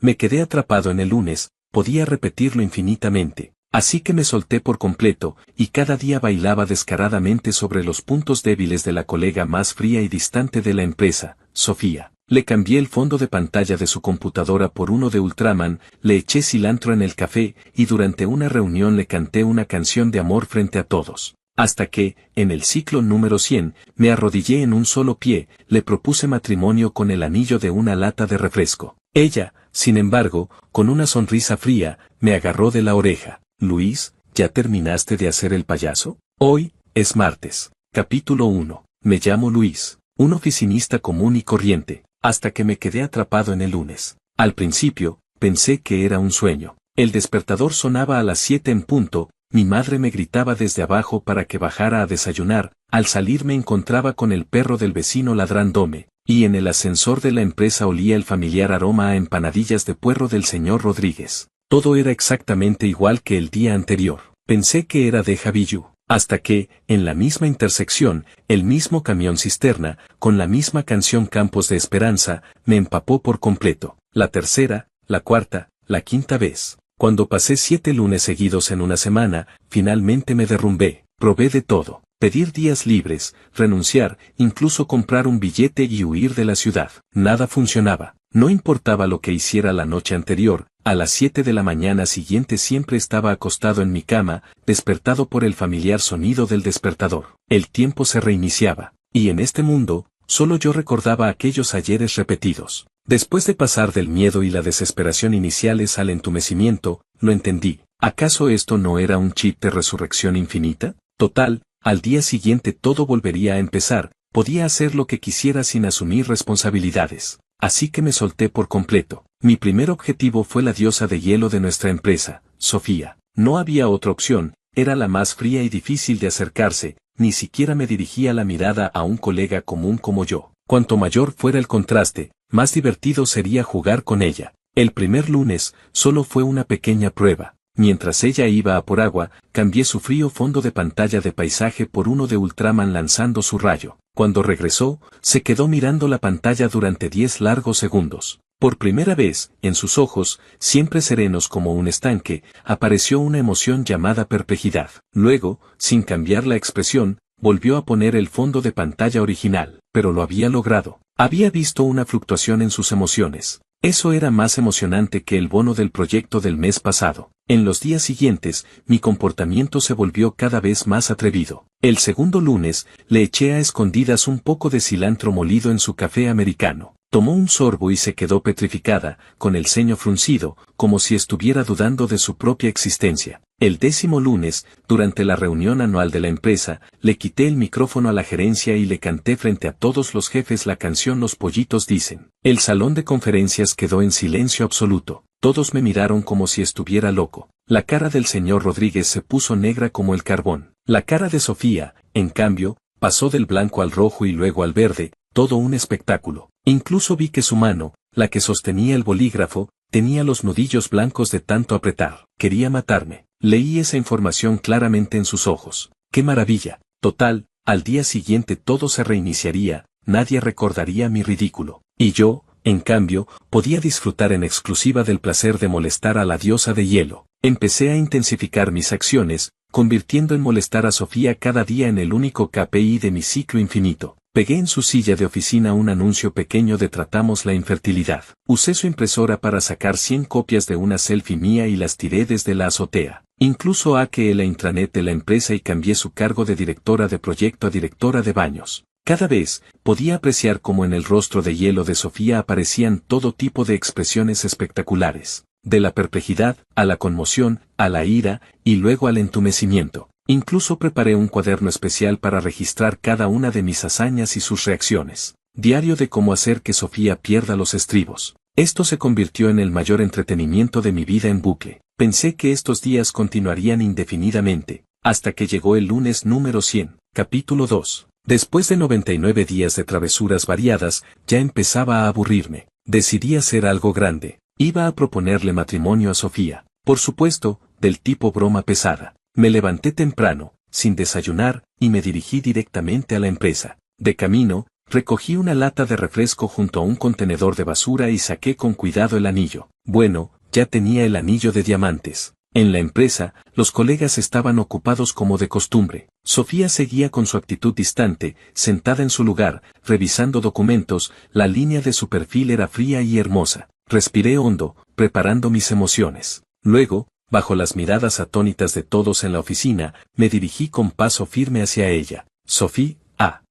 Me quedé atrapado en el lunes, podía repetirlo infinitamente. Así que me solté por completo, y cada día bailaba descaradamente sobre los puntos débiles de la colega más fría y distante de la empresa, Sofía. Le cambié el fondo de pantalla de su computadora por uno de Ultraman, le eché cilantro en el café, y durante una reunión le canté una canción de amor frente a todos. Hasta que, en el ciclo número 100, me arrodillé en un solo pie, le propuse matrimonio con el anillo de una lata de refresco. Ella, sin embargo, con una sonrisa fría, me agarró de la oreja. Luis, ¿ya terminaste de hacer el payaso? Hoy, es martes. Capítulo 1. Me llamo Luis, un oficinista común y corriente, hasta que me quedé atrapado en el lunes. Al principio, pensé que era un sueño. El despertador sonaba a las 7 en punto, mi madre me gritaba desde abajo para que bajara a desayunar, al salir me encontraba con el perro del vecino ladrándome, y en el ascensor de la empresa olía el familiar aroma a empanadillas de puerro del señor Rodríguez. Todo era exactamente igual que el día anterior. Pensé que era déjà vu, hasta que, en la misma intersección, el mismo camión cisterna, con la misma canción Campos de Esperanza, me empapó por completo. La tercera, la cuarta, la quinta vez. Cuando pasé 7 lunes seguidos en una semana, finalmente me derrumbé. Probé de todo. Pedir días libres, renunciar, incluso comprar un billete y huir de la ciudad. Nada funcionaba. No importaba lo que hiciera la noche anterior, a las 7 de la mañana siguiente siempre estaba acostado en mi cama, despertado por el familiar sonido del despertador. El tiempo se reiniciaba, y en este mundo, solo yo recordaba aquellos ayeres repetidos. Después de pasar del miedo y la desesperación iniciales al entumecimiento, lo entendí. ¿Acaso esto no era un chip de resurrección infinita? Total, al día siguiente todo volvería a empezar, podía hacer lo que quisiera sin asumir responsabilidades. Así que me solté por completo. Mi primer objetivo fue la diosa de hielo de nuestra empresa, Sofía. No había otra opción, era la más fría y difícil de acercarse, ni siquiera me dirigía la mirada a un colega común como yo. Cuanto mayor fuera el contraste, más divertido sería jugar con ella. El primer lunes, solo fue una pequeña prueba. Mientras ella iba a por agua, cambié su frío fondo de pantalla de paisaje por uno de Ultraman lanzando su rayo. Cuando regresó, se quedó mirando la pantalla durante 10 largos segundos. Por primera vez, en sus ojos, siempre serenos como un estanque, apareció una emoción llamada perplejidad. Luego, sin cambiar la expresión, volvió a poner el fondo de pantalla original, pero lo había logrado. Había visto una fluctuación en sus emociones. Eso era más emocionante que el bono del proyecto del mes pasado. En los días siguientes, mi comportamiento se volvió cada vez más atrevido. El segundo lunes, le eché a escondidas un poco de cilantro molido en su café americano. Tomó un sorbo y se quedó petrificada, con el ceño fruncido, como si estuviera dudando de su propia existencia. El 10º lunes, durante la reunión anual de la empresa, le quité el micrófono a la gerencia y le canté frente a todos los jefes la canción Los pollitos dicen. El salón de conferencias quedó en silencio absoluto. Todos me miraron como si estuviera loco. La cara del señor Rodríguez se puso negra como el carbón. La cara de Sofía, en cambio, pasó del blanco al rojo y luego al verde, todo un espectáculo. Incluso vi que su mano, la que sostenía el bolígrafo, tenía los nudillos blancos de tanto apretar. Quería matarme. Leí esa información claramente en sus ojos. ¡Qué maravilla! Total, al día siguiente todo se reiniciaría, nadie recordaría mi ridículo. Y yo, en cambio, podía disfrutar en exclusiva del placer de molestar a la diosa de hielo. Empecé a intensificar mis acciones, convirtiendo en molestar a Sofía cada día en el único KPI de mi ciclo infinito. Pegué en su silla de oficina un anuncio pequeño de Tratamos la infertilidad. Usé su impresora para sacar 100 copias de una selfie mía y las tiré desde la azotea. Incluso hackeé la intranet de la empresa y cambié su cargo de directora de proyecto a directora de baños. Cada vez, podía apreciar cómo en el rostro de hielo de Sofía aparecían todo tipo de expresiones espectaculares. De la perplejidad, a la conmoción, a la ira, y luego al entumecimiento. Incluso preparé un cuaderno especial para registrar cada una de mis hazañas y sus reacciones. Diario de cómo hacer que Sofía pierda los estribos. Esto se convirtió en el mayor entretenimiento de mi vida en bucle. Pensé que estos días continuarían indefinidamente, hasta que llegó el lunes número 100, capítulo 2. Después de 99 días de travesuras variadas, ya empezaba a aburrirme. Decidí hacer algo grande. Iba a proponerle matrimonio a Sofía. Por supuesto, del tipo broma pesada. Me levanté temprano, sin desayunar, y me dirigí directamente a la empresa. De camino, Recogí una lata de refresco junto a un contenedor de basura y saqué con cuidado el anillo. Bueno, ya tenía el anillo de diamantes. En la empresa, los colegas estaban ocupados como de costumbre. Sofía seguía con su actitud distante, sentada en su lugar, revisando documentos, la línea de su perfil era fría y hermosa. Respiré hondo, preparando mis emociones. Luego, bajo las miradas atónitas de todos en la oficina, me dirigí con paso firme hacia ella. Sofía,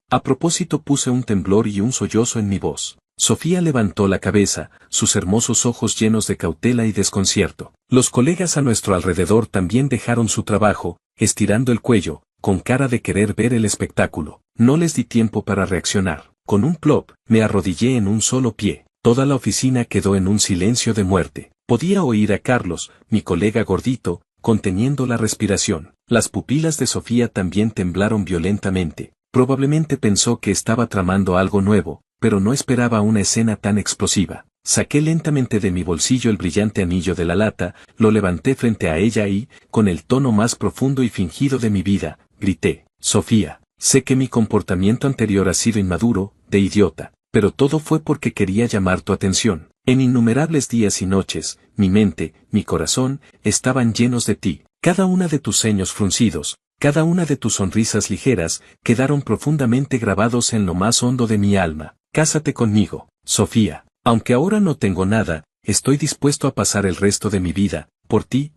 a propósito puse un temblor y un sollozo en mi voz. Sofía levantó la cabeza, sus hermosos ojos llenos de cautela y desconcierto. Los colegas a nuestro alrededor también dejaron su trabajo, estirando el cuello, con cara de querer ver el espectáculo. No les di tiempo para reaccionar. Con un plop, me arrodillé en un solo pie. Toda la oficina quedó en un silencio de muerte. Podía oír a Carlos, mi colega gordito, conteniendo la respiración. Las pupilas de Sofía también temblaron violentamente. Probablemente pensó que estaba tramando algo nuevo, pero no esperaba una escena tan explosiva. Saqué lentamente de mi bolsillo el brillante anillo de la lata, lo levanté frente a ella y, con el tono más profundo y fingido de mi vida, grité: Sofía, sé que mi comportamiento anterior ha sido inmaduro, de idiota, pero todo fue porque quería llamar tu atención. En innumerables días y noches, mi mente, mi corazón, estaban llenos de ti. Cada una de tus ceños fruncidos, cada una de tus sonrisas ligeras, quedaron profundamente grabados en lo más hondo de mi alma. Cásate conmigo, Sofía. Aunque ahora no tengo nada, estoy dispuesto a pasar el resto de mi vida, por ti,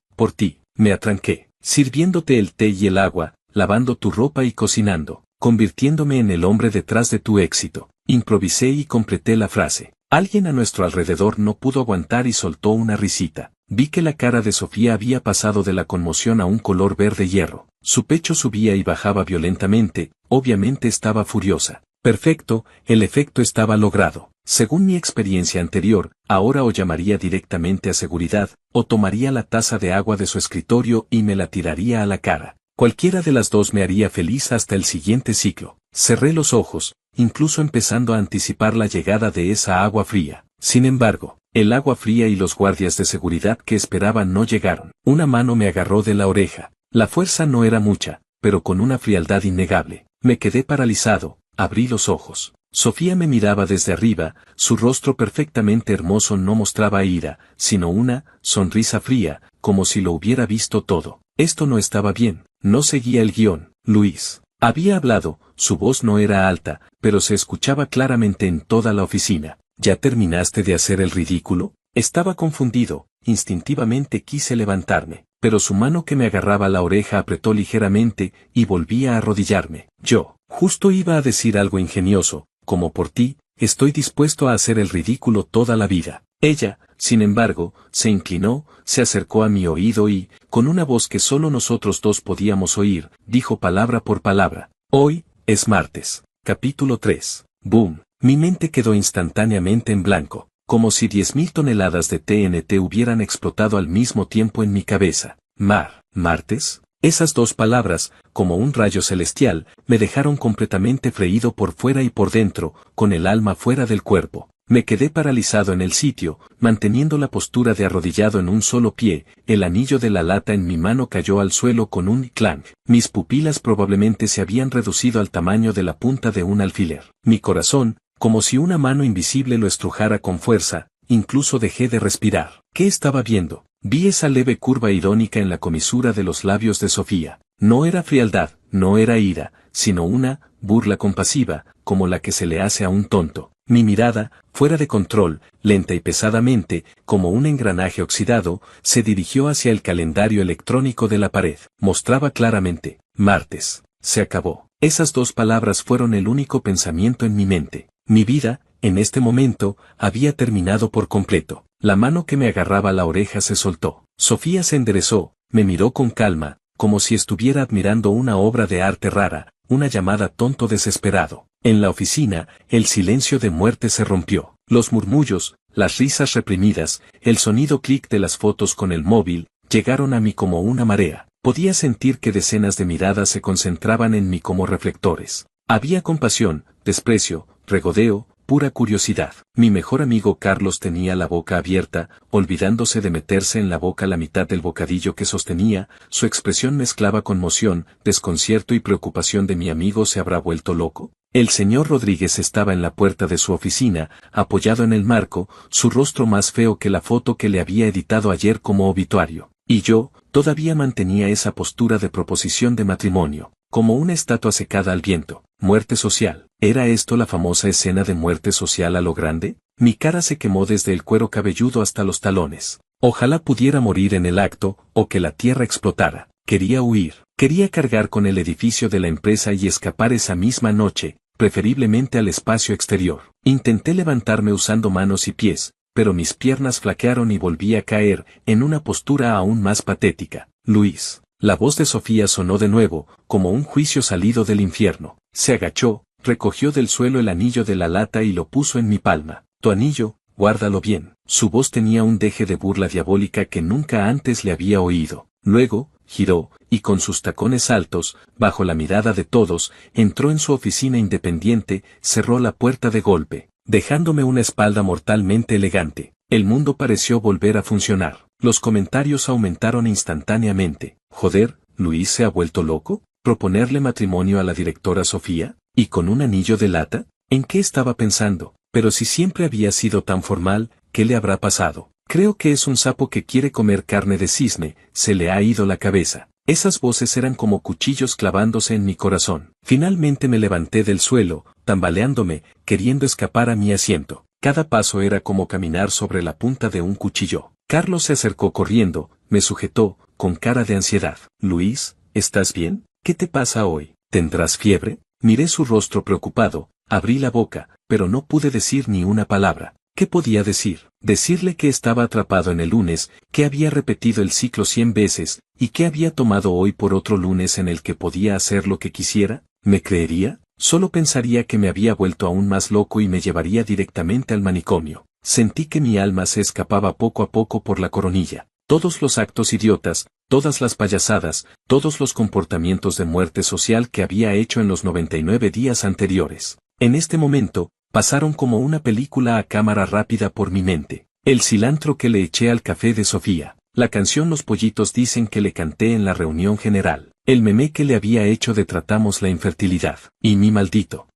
me atranqué, sirviéndote el té y el agua, lavando tu ropa y cocinando, convirtiéndome en el hombre detrás de tu éxito. Improvisé y completé la frase. Alguien a nuestro alrededor no pudo aguantar y soltó una risita. Vi que la cara de Sofía había pasado de la conmoción a un color verde hierro. Su pecho subía y bajaba violentamente, obviamente estaba furiosa. Perfecto, el efecto estaba logrado. Según mi experiencia anterior, ahora o llamaría directamente a seguridad, o tomaría la taza de agua de su escritorio y me la tiraría a la cara. Cualquiera de las dos me haría feliz hasta el siguiente ciclo. Cerré los ojos, incluso empezando a anticipar la llegada de esa agua fría. Sin embargo, el agua fría y los guardias de seguridad que esperaban no llegaron. Una mano me agarró de la oreja. La fuerza no era mucha, pero con una frialdad innegable. Me quedé paralizado, abrí los ojos. Sofía me miraba desde arriba, su rostro perfectamente hermoso no mostraba ira, sino una sonrisa fría, como si lo hubiera visto todo. Esto no estaba bien, no seguía el guión. Luis había hablado, su voz no era alta, pero se escuchaba claramente en toda la oficina. ¿Ya terminaste de hacer el ridículo? Estaba confundido, instintivamente quise levantarme, pero su mano que me agarraba la oreja apretó ligeramente y volví a arrodillarme. Yo, justo iba a decir algo ingenioso, como por ti, estoy dispuesto a hacer el ridículo toda la vida. Ella, sin embargo, se inclinó, se acercó a mi oído y, con una voz que solo nosotros dos podíamos oír, dijo palabra por palabra: hoy, es martes. Capítulo 3. Boom. Mi mente quedó instantáneamente en blanco, como si 10.000 toneladas de TNT hubieran explotado al mismo tiempo en mi cabeza. ¿Martes? Esas dos palabras, como un rayo celestial, me dejaron completamente freído por fuera y por dentro, con el alma fuera del cuerpo. Me quedé paralizado en el sitio, manteniendo la postura de arrodillado en un solo pie. El anillo de la lata en mi mano cayó al suelo con un clank. Mis pupilas probablemente se habían reducido al tamaño de la punta de un alfiler. Mi corazón, como si una mano invisible lo estrujara con fuerza, incluso dejé de respirar. ¿Qué estaba viendo? Vi esa leve curva irónica en la comisura de los labios de Sofía. No era frialdad, no era ira, sino una burla compasiva, como la que se le hace a un tonto. Mi mirada, fuera de control, lenta y pesadamente, como un engranaje oxidado, se dirigió hacia el calendario electrónico de la pared. Mostraba claramente: martes. Se acabó. Esas dos palabras fueron el único pensamiento en mi mente. Mi vida, en este momento, había terminado por completo. La mano que me agarraba la oreja se soltó. Sofía se enderezó, me miró con calma, como si estuviera admirando una obra de arte rara, una llamada tonto desesperado. En la oficina, el silencio de muerte se rompió. Los murmullos, las risas reprimidas, el sonido clic de las fotos con el móvil, llegaron a mí como una marea. Podía sentir que decenas de miradas se concentraban en mí como reflectores. Había compasión, desprecio, regodeo, pura curiosidad. Mi mejor amigo Carlos tenía la boca abierta, olvidándose de meterse en la boca la mitad del bocadillo que sostenía. Su expresión mezclaba conmoción, desconcierto y preocupación de: ¿mi amigo se habrá vuelto loco? El señor Rodríguez estaba en la puerta de su oficina, apoyado en el marco, su rostro más feo que la foto que le había editado ayer como obituario. Y yo, todavía mantenía esa postura de proposición de matrimonio, como una estatua secada al viento. Muerte social. ¿Era esto la famosa escena de muerte social a lo grande? Mi cara se quemó desde el cuero cabelludo hasta los talones. Ojalá pudiera morir en el acto, o que la tierra explotara. Quería huir. Quería cargar con el edificio de la empresa y escapar esa misma noche, preferiblemente al espacio exterior. Intenté levantarme usando manos y pies, pero mis piernas flaquearon y volví a caer, en una postura aún más patética. Luis. La voz de Sofía sonó de nuevo, como un juicio salido del infierno. Se agachó, recogió del suelo el anillo de la lata y lo puso en mi palma. Tu anillo, guárdalo bien. Su voz tenía un deje de burla diabólica que nunca antes le había oído. Luego, giró, y con sus tacones altos, bajo la mirada de todos, entró en su oficina independiente, cerró la puerta de golpe, dejándome una espalda mortalmente elegante. El mundo pareció volver a funcionar. Los comentarios aumentaron instantáneamente. Joder, ¿Luis se ha vuelto loco? ¿Proponerle matrimonio a la directora Sofía? ¿Y con un anillo de lata? ¿En qué estaba pensando? Pero si siempre había sido tan formal, ¿qué le habrá pasado? Creo que es un sapo que quiere comer carne de cisne, se le ha ido la cabeza. Esas voces eran como cuchillos clavándose en mi corazón. Finalmente me levanté del suelo, tambaleándome, queriendo escapar a mi asiento. Cada paso era como caminar sobre la punta de un cuchillo. Carlos se acercó corriendo, me sujetó, con cara de ansiedad. Luis, ¿estás bien? ¿Qué te pasa hoy? ¿Tendrás fiebre? Miré su rostro preocupado, abrí la boca, pero no pude decir ni una palabra. ¿Qué podía decir? Decirle que estaba atrapado en el lunes, que había repetido el ciclo 100 veces, y que había tomado hoy por otro lunes en el que podía hacer lo que quisiera. ¿Me creería? Solo pensaría que me había vuelto aún más loco y me llevaría directamente al manicomio. Sentí que mi alma se escapaba poco a poco por la coronilla. Todos los actos idiotas, todas las payasadas, todos los comportamientos de muerte social que había hecho en los 99 días anteriores. En este momento, pasaron como una película a cámara rápida por mi mente. El cilantro que le eché al café de Sofía. La canción Los pollitos dicen que le canté en la reunión general. El meme que le había hecho de Tratamos la infertilidad. Y mi maldito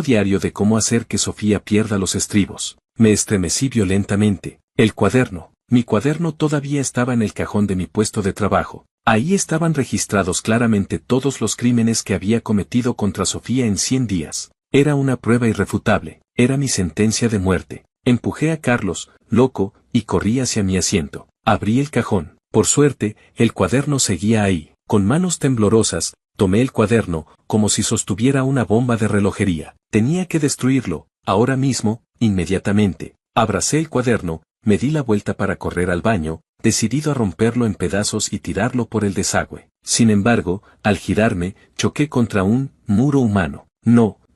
diario de cómo hacer que Sofía pierda los estribos. Me estremecí violentamente. El cuaderno. Mi cuaderno todavía estaba en el cajón de mi puesto de trabajo. Ahí estaban registrados claramente todos los crímenes que había cometido contra Sofía en 100 días. Era una prueba irrefutable. Era mi sentencia de muerte. Empujé a Carlos, loco, y corrí hacia mi asiento. Abrí el cajón. Por suerte, el cuaderno seguía ahí. Con manos temblorosas, tomé el cuaderno, como si sostuviera una bomba de relojería. Tenía que destruirlo, ahora mismo, inmediatamente. Abracé el cuaderno, me di la vuelta para correr al baño, decidido a romperlo en pedazos y tirarlo por el desagüe. Sin embargo, al girarme, choqué contra un muro humano.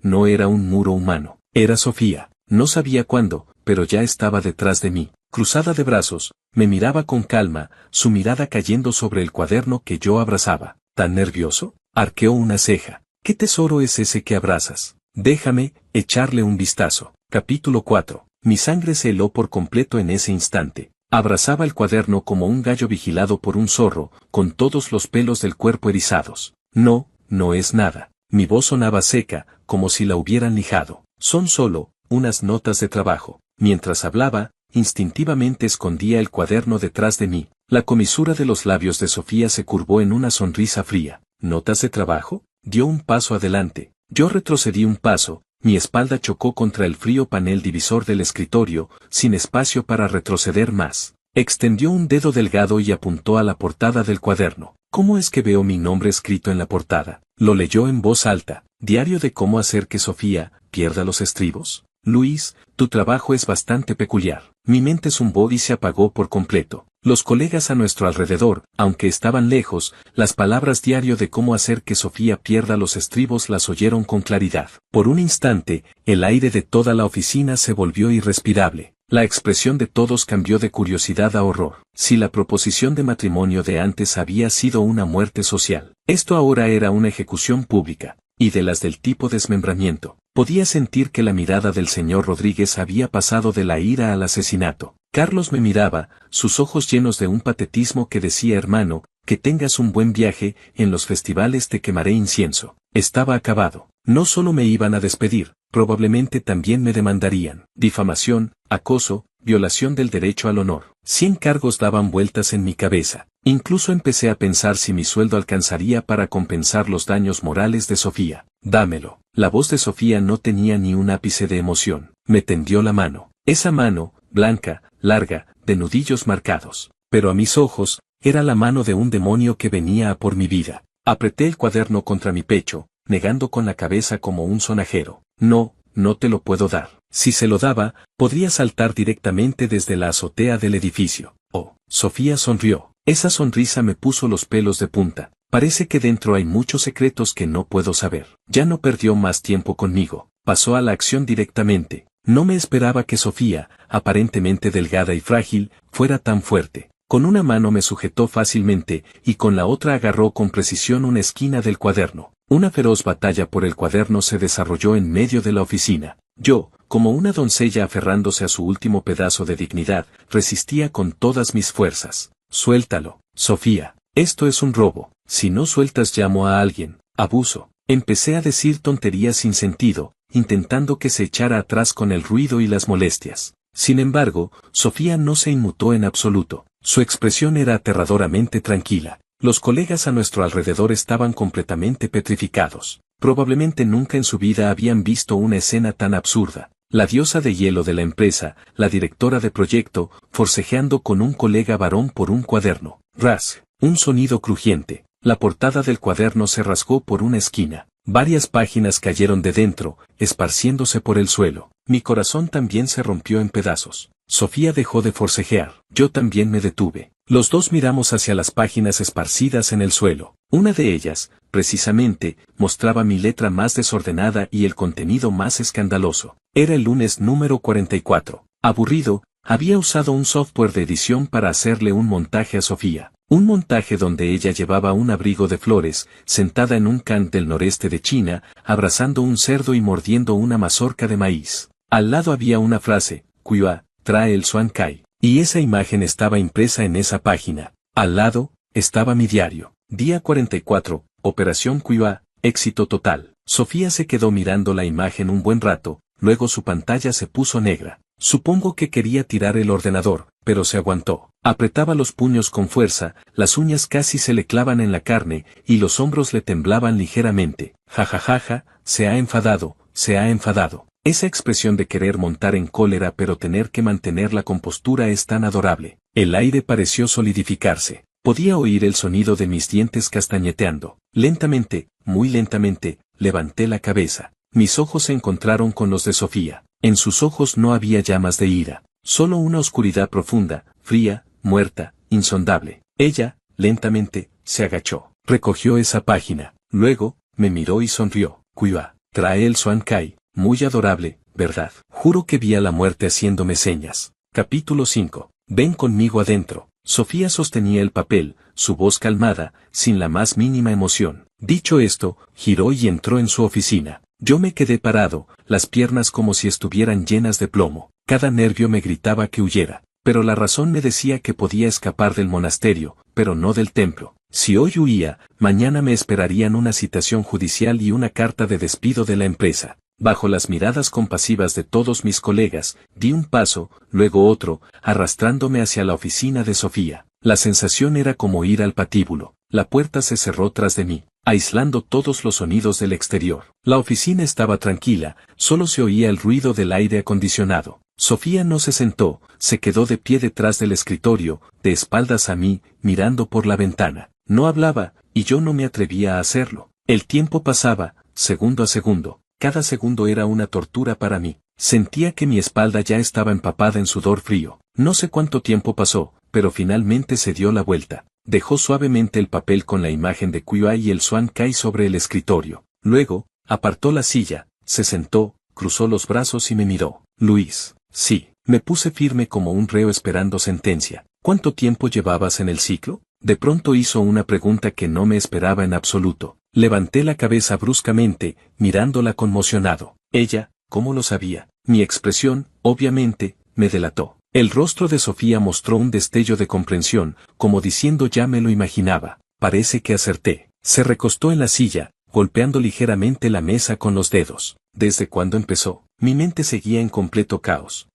No era un muro humano. Era Sofía. No sabía cuándo, pero ya estaba detrás de mí. Cruzada de brazos, me miraba con calma, su mirada cayendo sobre el cuaderno que yo abrazaba. ¿Tan nervioso? Arqueó una ceja. ¿Qué tesoro es ese que abrazas? Déjame echarle un vistazo. Capítulo 4. Mi sangre se heló por completo en ese instante. Abrazaba el cuaderno como un gallo vigilado por un zorro, con todos los pelos del cuerpo erizados. No es nada. Mi voz sonaba seca, como si la hubieran lijado. Son solo unas notas de trabajo. Mientras hablaba, instintivamente escondía el cuaderno detrás de mí. La comisura de los labios de Sofía se curvó en una sonrisa fría. ¿Notas de trabajo? Dio un paso adelante. Yo retrocedí un paso, mi espalda chocó contra el frío panel divisor del escritorio, sin espacio para retroceder más. Extendió un dedo delgado y apuntó a la portada del cuaderno. ¿Cómo es que veo mi nombre escrito en la portada? Lo leyó en voz alta. Diario de cómo hacer que Sofía pierda los estribos. Luis, tu trabajo es bastante peculiar. Mi mente zumbó y se apagó por completo. Los colegas a nuestro alrededor, aunque estaban lejos, las palabras diario de cómo hacer que Sofía pierda los estribos las oyeron con claridad. Por un instante, el aire de toda la oficina se volvió irrespirable. La expresión de todos cambió de curiosidad a horror. Si la proposición de matrimonio de antes había sido una muerte social, esto ahora era una ejecución pública, y de las del tipo desmembramiento. Podía sentir que la mirada del señor Rodríguez había pasado de la ira al asesinato. Carlos me miraba, sus ojos llenos de un patetismo que decía: hermano, que tengas un buen viaje, en los festivales te quemaré incienso. Estaba acabado. No solo me iban a despedir, probablemente también me demandarían difamación, acoso, violación del derecho al honor. 100 cargos daban vueltas en mi cabeza. Incluso empecé a pensar si mi sueldo alcanzaría para compensar los daños morales de Sofía. Dámelo. La voz de Sofía no tenía ni un ápice de emoción. Me tendió la mano. Esa mano, blanca, larga, de nudillos marcados. Pero a mis ojos, era la mano de un demonio que venía a por mi vida. Apreté el cuaderno contra mi pecho, negando con la cabeza como un sonajero. No, no te lo puedo dar. Si se lo daba, podría saltar directamente desde la azotea del edificio. Oh, Sofía sonrió. Esa sonrisa me puso los pelos de punta. Parece que dentro hay muchos secretos que no puedo saber. Ya no perdió más tiempo conmigo. Pasó a la acción directamente. No me esperaba que Sofía, aparentemente delgada y frágil, fuera tan fuerte. Con una mano me sujetó fácilmente y con la otra agarró con precisión una esquina del cuaderno. Una feroz batalla por el cuaderno se desarrolló en medio de la oficina. Yo, como una doncella aferrándose a su último pedazo de dignidad, resistía con todas mis fuerzas. Suéltalo, Sofía. Esto es un robo. Si no sueltas llamo a alguien. Abuso. Empecé a decir tonterías sin sentido, intentando que se echara atrás con el ruido y las molestias. Sin embargo, Sofía no se inmutó en absoluto. Su expresión era aterradoramente tranquila. Los colegas a nuestro alrededor estaban completamente petrificados. Probablemente nunca en su vida habían visto una escena tan absurda. La diosa de hielo de la empresa, la directora de proyecto, forcejeando con un colega varón por un cuaderno. Ras, un sonido crujiente. La portada del cuaderno se rasgó por una esquina. Varias páginas cayeron de dentro, esparciéndose por el suelo. Mi corazón también se rompió en pedazos. Sofía dejó de forcejear. Yo también me detuve. Los dos miramos hacia las páginas esparcidas en el suelo. Una de ellas, precisamente, mostraba mi letra más desordenada y el contenido más escandaloso. Era el lunes número 44. Aburrido, había usado un software de edición para hacerle un montaje a Sofía. Un montaje donde ella llevaba un abrigo de flores, sentada en un can del noreste de China, abrazando un cerdo y mordiendo una mazorca de maíz. Al lado había una frase, Cuiua, trae el Xuan Kai. Y esa imagen estaba impresa en esa página. Al lado, estaba mi diario. Día 44, Operación Cuiua, éxito total. Sofía se quedó mirando la imagen un buen rato, luego su pantalla se puso negra. Supongo que quería tirar el ordenador, pero se aguantó. Apretaba los puños con fuerza, las uñas casi se le clavan en la carne, y los hombros le temblaban ligeramente. Jajajaja, se ha enfadado, se ha enfadado. Esa expresión de querer montar en cólera pero tener que mantener la compostura es tan adorable. El aire pareció solidificarse. Podía oír el sonido de mis dientes castañeteando. Lentamente, muy lentamente, levanté la cabeza. Mis ojos se encontraron con los de Sofía. En sus ojos no había llamas de ira, solo una oscuridad profunda, fría, muerta, insondable. Ella, lentamente, se agachó. Recogió esa página. Luego, me miró y sonrió. Cuiua, trae el Xuan Kai. Muy adorable, ¿verdad? Juro que vi a la muerte haciéndome señas. Capítulo 5. Ven conmigo adentro. Sofía sostenía el papel, su voz calmada, sin la más mínima emoción. Dicho esto, giró y entró en su oficina. Yo me quedé parado, las piernas como si estuvieran llenas de plomo. Cada nervio me gritaba que huyera. Pero la razón me decía que podía escapar del monasterio, pero no del templo. Si hoy huía, mañana me esperarían una citación judicial y una carta de despido de la empresa. Bajo las miradas compasivas de todos mis colegas, di un paso, luego otro, arrastrándome hacia la oficina de Sofía. La sensación era como ir al patíbulo. La puerta se cerró tras de mí, aislando todos los sonidos del exterior. La oficina estaba tranquila, solo se oía el ruido del aire acondicionado. Sofía no se sentó, se quedó de pie detrás del escritorio, de espaldas a mí, mirando por la ventana. No hablaba, y yo no me atrevía a hacerlo. El tiempo pasaba, segundo a segundo. Cada segundo era una tortura para mí. Sentía que mi espalda ya estaba empapada en sudor frío. No sé cuánto tiempo pasó, pero finalmente se dio la vuelta. Dejó suavemente el papel con la imagen de Cuiua y el Xuan Kai sobre el escritorio. Luego, apartó la silla, se sentó, cruzó los brazos y me miró. Luis, sí. Me puse firme como un reo esperando sentencia. ¿Cuánto tiempo llevabas en el ciclo? De pronto hizo una pregunta que no me esperaba en absoluto. Levanté la cabeza bruscamente, mirándola conmocionado. Ella, ¿cómo lo sabía? Mi expresión, obviamente, me delató. El rostro de Sofía mostró un destello de comprensión, como diciendo ya me lo imaginaba. Parece que acerté. Se recostó en la silla, golpeando ligeramente la mesa con los dedos. ¿Desde cuándo empezó? Mi mente seguía en completo caos.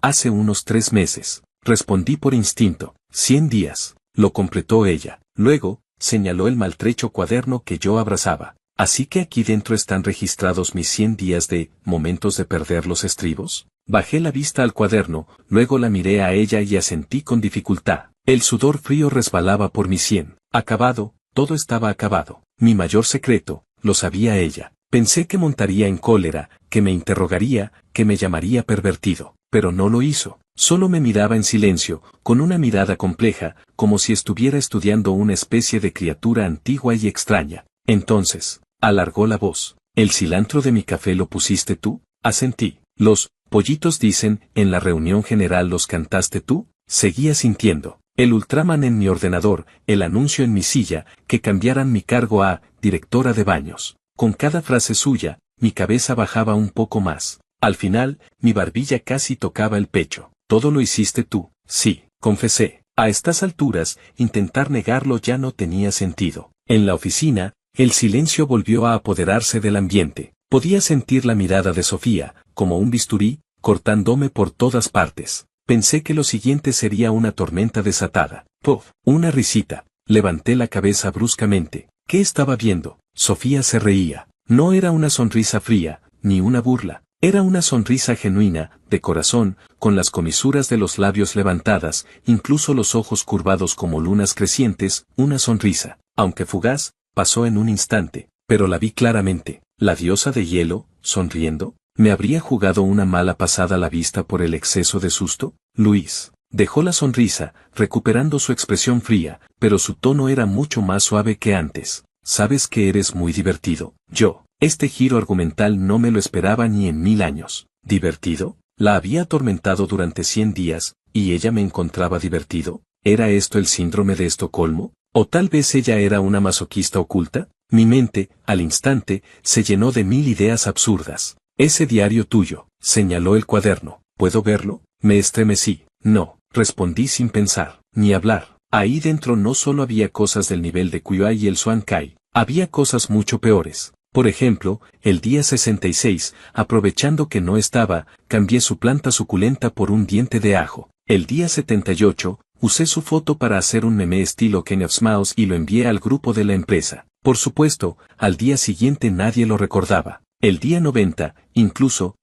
Hace unos 3 meses. Respondí por instinto. 100 días. Lo completó ella. Luego, señaló el maltrecho cuaderno que yo abrazaba. ¿Así que aquí dentro están registrados mis 100 días de momentos de perder los estribos? Bajé la vista al cuaderno, luego la miré a ella y asentí con dificultad. El sudor frío resbalaba por mi sien. Acabado, todo estaba acabado. Mi mayor secreto, lo sabía ella. Pensé que montaría en cólera, que me interrogaría, que me llamaría pervertido. Pero no lo hizo. Solo me miraba en silencio, con una mirada compleja, como si estuviera estudiando una especie de criatura antigua y extraña. Entonces, alargó la voz. ¿El cilantro de mi café lo pusiste tú? Asentí. Los pollitos dicen, en la reunión general los cantaste tú. Seguía sintiendo. El Ultraman en mi ordenador, el anuncio en mi silla, que cambiaran mi cargo a directora de baños. Con cada frase suya, mi cabeza bajaba un poco más. Al final, mi barbilla casi tocaba el pecho. ¿Todo lo hiciste tú? Sí, confesé. A estas alturas, intentar negarlo ya no tenía sentido. En la oficina, el silencio volvió a apoderarse del ambiente. Podía sentir la mirada de Sofía, como un bisturí, cortándome por todas partes. Pensé que lo siguiente sería una tormenta desatada. ¡Puf! Una risita. Levanté la cabeza bruscamente. ¿Qué estaba viendo? Sofía se reía. No era una sonrisa fría, ni una burla. Era una sonrisa genuina, de corazón, con las comisuras de los labios levantadas, incluso los ojos curvados como lunas crecientes, una sonrisa, aunque fugaz, pasó en un instante, pero la vi claramente. La diosa de hielo, sonriendo, ¿me habría jugado una mala pasada la vista por el exceso de susto? Luis dejó la sonrisa, recuperando su expresión fría, pero su tono era mucho más suave que antes. ¿Sabes que eres muy divertido? Yo. Este giro argumental no me lo esperaba ni en 1000 años. ¿Divertido? La había atormentado durante 100 días, y ella me encontraba divertido. ¿Era esto el síndrome de Estocolmo? ¿O tal vez ella era una masoquista oculta? Mi mente, al instante, se llenó de 1000 ideas absurdas. Ese diario tuyo, señaló el cuaderno. ¿Puedo verlo? Me estremecí. No, respondí sin pensar, ni hablar. Ahí dentro no solo había cosas del nivel de Kuai y el Swan Kai, había cosas mucho peores. Por ejemplo, el día 66, aprovechando que no estaba, cambié su planta suculenta por un diente de ajo. El día 78, usé su foto para hacer un meme estilo Kenneth Mouse y lo envié al grupo de la empresa. Por supuesto, al día siguiente nadie lo recordaba. El día 90, incluso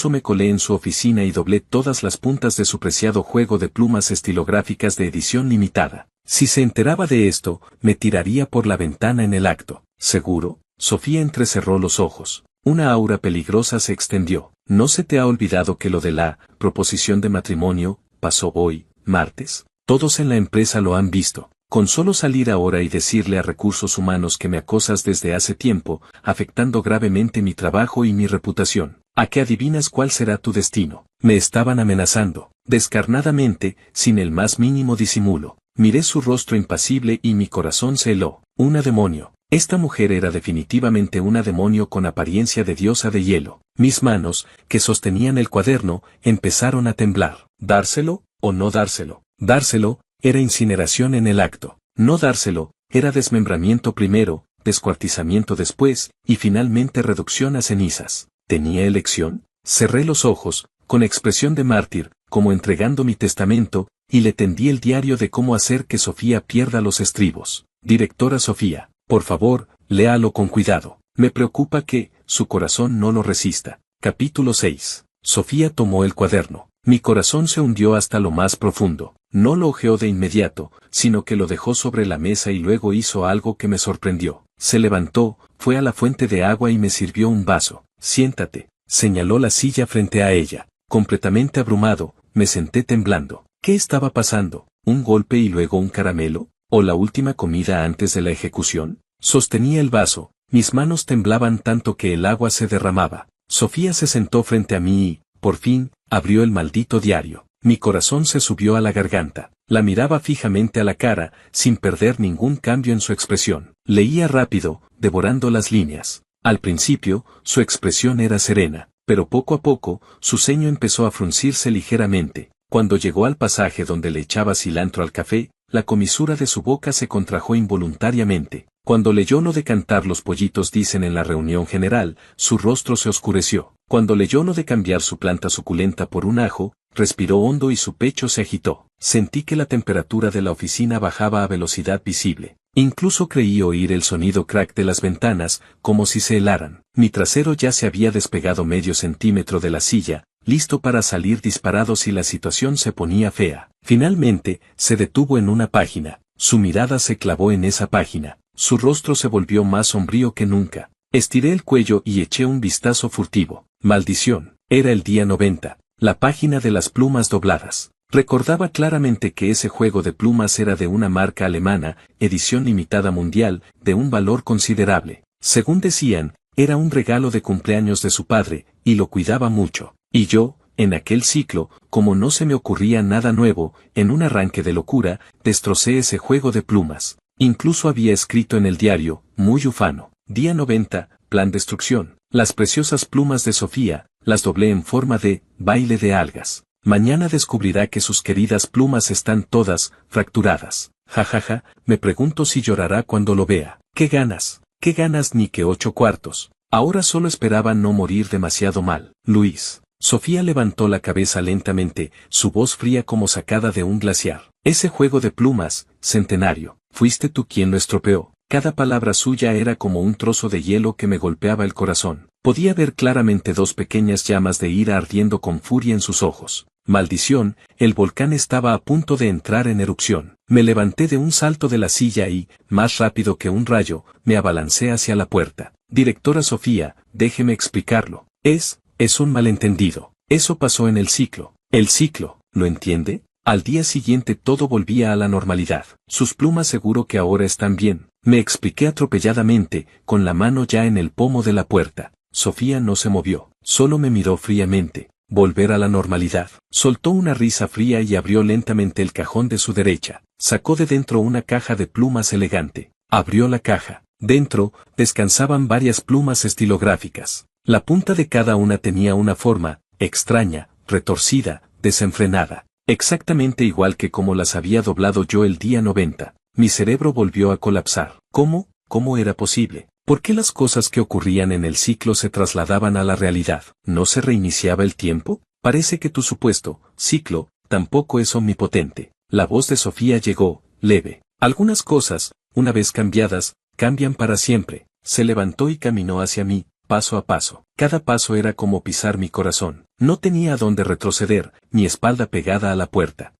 me colé en su oficina y doblé todas las puntas de su preciado juego de plumas estilográficas de edición limitada. Si se enteraba de esto, me tiraría por la ventana en el acto. ¿Seguro? Sofía entrecerró los ojos. Una aura peligrosa se extendió. ¿No se te ha olvidado que lo de la proposición de matrimonio pasó hoy, martes? Todos en la empresa lo han visto. Con solo salir ahora y decirle a recursos humanos que me acosas desde hace tiempo, afectando gravemente mi trabajo y mi reputación. ¿A qué adivinas cuál será tu destino? Me estaban amenazando, descarnadamente, sin el más mínimo disimulo. Miré su rostro impasible y mi corazón se heló. Una demonio. Esta mujer era definitivamente una demonio con apariencia de diosa de hielo. Mis manos, que sostenían el cuaderno, empezaron a temblar. ¿Dárselo o no dárselo? Dárselo era incineración en el acto. No dárselo era desmembramiento primero, descuartizamiento después, y finalmente reducción a cenizas. ¿Tenía elección? Cerré los ojos, con expresión de mártir, como entregando mi testamento, y le tendí el diario de cómo hacer que Sofía pierda los estribos. Directora Sofía, por favor, léalo con cuidado. Me preocupa que su corazón no lo resista. Capítulo 6. Sofía tomó el cuaderno. Mi corazón se hundió hasta lo más profundo. No lo hojeó de inmediato, sino que lo dejó sobre la mesa y luego hizo algo que me sorprendió. Se levantó, fue a la fuente de agua y me sirvió un vaso. Siéntate, señaló la silla frente a ella. Completamente abrumado, me senté temblando. ¿Qué estaba pasando? ¿Un golpe y luego un caramelo? ¿O la última comida antes de la ejecución? Sostenía el vaso, mis manos temblaban tanto que el agua se derramaba. Sofía se sentó frente a mí y, por fin, abrió el maldito diario. Mi corazón se subió a la garganta. La miraba fijamente a la cara, sin perder ningún cambio en su expresión. Leía rápido, devorando las líneas. Al principio, su expresión era serena, pero poco a poco, su ceño empezó a fruncirse ligeramente. Cuando llegó al pasaje donde le echaba cilantro al café, la comisura de su boca se contrajo involuntariamente. Cuando leyó lo de cantar los pollitos dicen en la reunión general, su rostro se oscureció. Cuando leyó lo de cambiar su planta suculenta por un ajo, respiró hondo y su pecho se agitó. Sentí que la temperatura de la oficina bajaba a velocidad visible. Incluso creí oír el sonido crack de las ventanas, como si se helaran. Mi trasero ya se había despegado medio centímetro de la silla, listo para salir disparado si la situación se ponía fea. Finalmente, se detuvo en una página. Su mirada se clavó en esa página. Su rostro se volvió más sombrío que nunca. Estiré el cuello y eché un vistazo furtivo. Maldición. Era el día 90. La página de las plumas dobladas. Recordaba claramente que ese juego de plumas era de una marca alemana, edición limitada mundial, de un valor considerable. Según decían, era un regalo de cumpleaños de su padre, y lo cuidaba mucho. Y yo, en aquel ciclo, como no se me ocurría nada nuevo, en un arranque de locura, destrocé ese juego de plumas. Incluso había escrito en el diario, muy ufano, día 90, plan destrucción. Las preciosas plumas de Sofía, las doblé en forma de baile de algas. Mañana descubrirá que sus queridas plumas están todas fracturadas. Jajaja, me pregunto si llorará cuando lo vea. ¿Qué ganas? ¿Qué ganas ni que 8 cuartos? Ahora solo esperaba no morir demasiado mal. Luis. Sofía levantó la cabeza lentamente, su voz fría como sacada de un glaciar. Ese juego de plumas, Centenario, fuiste tú quien lo estropeó. Cada palabra suya era como un trozo de hielo que me golpeaba el corazón. Podía ver claramente 2 pequeñas llamas de ira ardiendo con furia en sus ojos. Maldición, el volcán estaba a punto de entrar en erupción. Me levanté de un salto de la silla y, más rápido que un rayo, me abalancé hacia la puerta. Directora Sofía, déjeme explicarlo. Es un malentendido. Eso pasó en el ciclo. El ciclo, ¿lo entiende? Al día siguiente todo volvía a la normalidad. Sus plumas seguro que ahora están bien. Me expliqué atropelladamente, con la mano ya en el pomo de la puerta. Sofía no se movió, solo me miró fríamente. Volver a la normalidad. Soltó una risa fría y abrió lentamente el cajón de su derecha. Sacó de dentro una caja de plumas elegante. Abrió la caja. Dentro, descansaban varias plumas estilográficas. La punta de cada una tenía una forma, extraña, retorcida, desenfrenada. Exactamente igual que como las había doblado yo el día 90. Mi cerebro volvió a colapsar. ¿Cómo? ¿Cómo era posible? ¿Por qué las cosas que ocurrían en el ciclo se trasladaban a la realidad? ¿No se reiniciaba el tiempo? Parece que tu supuesto ciclo tampoco es omnipotente. La voz de Sofía llegó, leve. Algunas cosas, una vez cambiadas, cambian para siempre. Se levantó y caminó hacia mí, paso a paso. Cada paso era como pisar mi corazón. No tenía a dónde retroceder, mi espalda pegada a la puerta.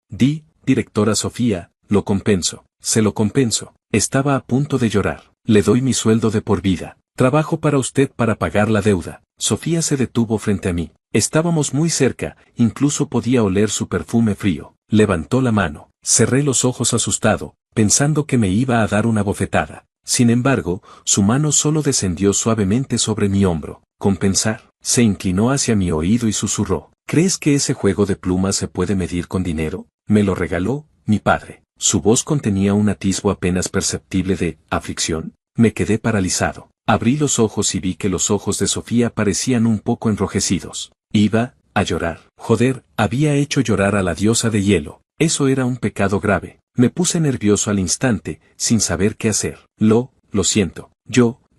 Directora Sofía, lo compenso. Se lo compenso. Estaba a punto de llorar. Le doy mi sueldo de por vida. Trabajo para usted para pagar la deuda. Sofía se detuvo frente a mí. Estábamos muy cerca, incluso podía oler su perfume frío. Levantó la mano. Cerré los ojos asustado, pensando que me iba a dar una bofetada. Sin embargo, su mano solo descendió suavemente sobre mi hombro. Compensar. Se inclinó hacia mi oído y susurró. ¿Crees que ese juego de plumas se puede medir con dinero? Me lo regaló mi padre. Su voz contenía un atisbo apenas perceptible de aflicción. Me quedé paralizado. Abrí los ojos y vi que los ojos de Sofía parecían un poco enrojecidos. Iba a llorar. Joder, había hecho llorar a la diosa de hielo. Eso era un pecado grave. Me puse nervioso al instante, sin saber qué hacer. Lo siento.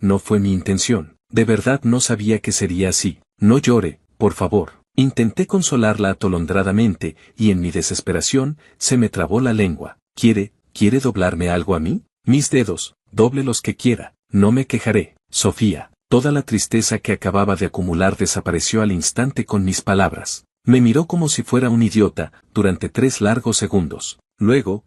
No fue mi intención. De verdad no sabía que sería así. No llore, por favor. Intenté consolarla atolondradamente, y en mi desesperación, se me trabó la lengua. ¿Quiere doblarme algo a mí? Mis dedos, doble los que quiera. No me quejaré. Sofía. Toda la tristeza que acababa de acumular desapareció al instante con mis palabras. Me miró como si fuera un idiota, durante 3 largos segundos. Luego,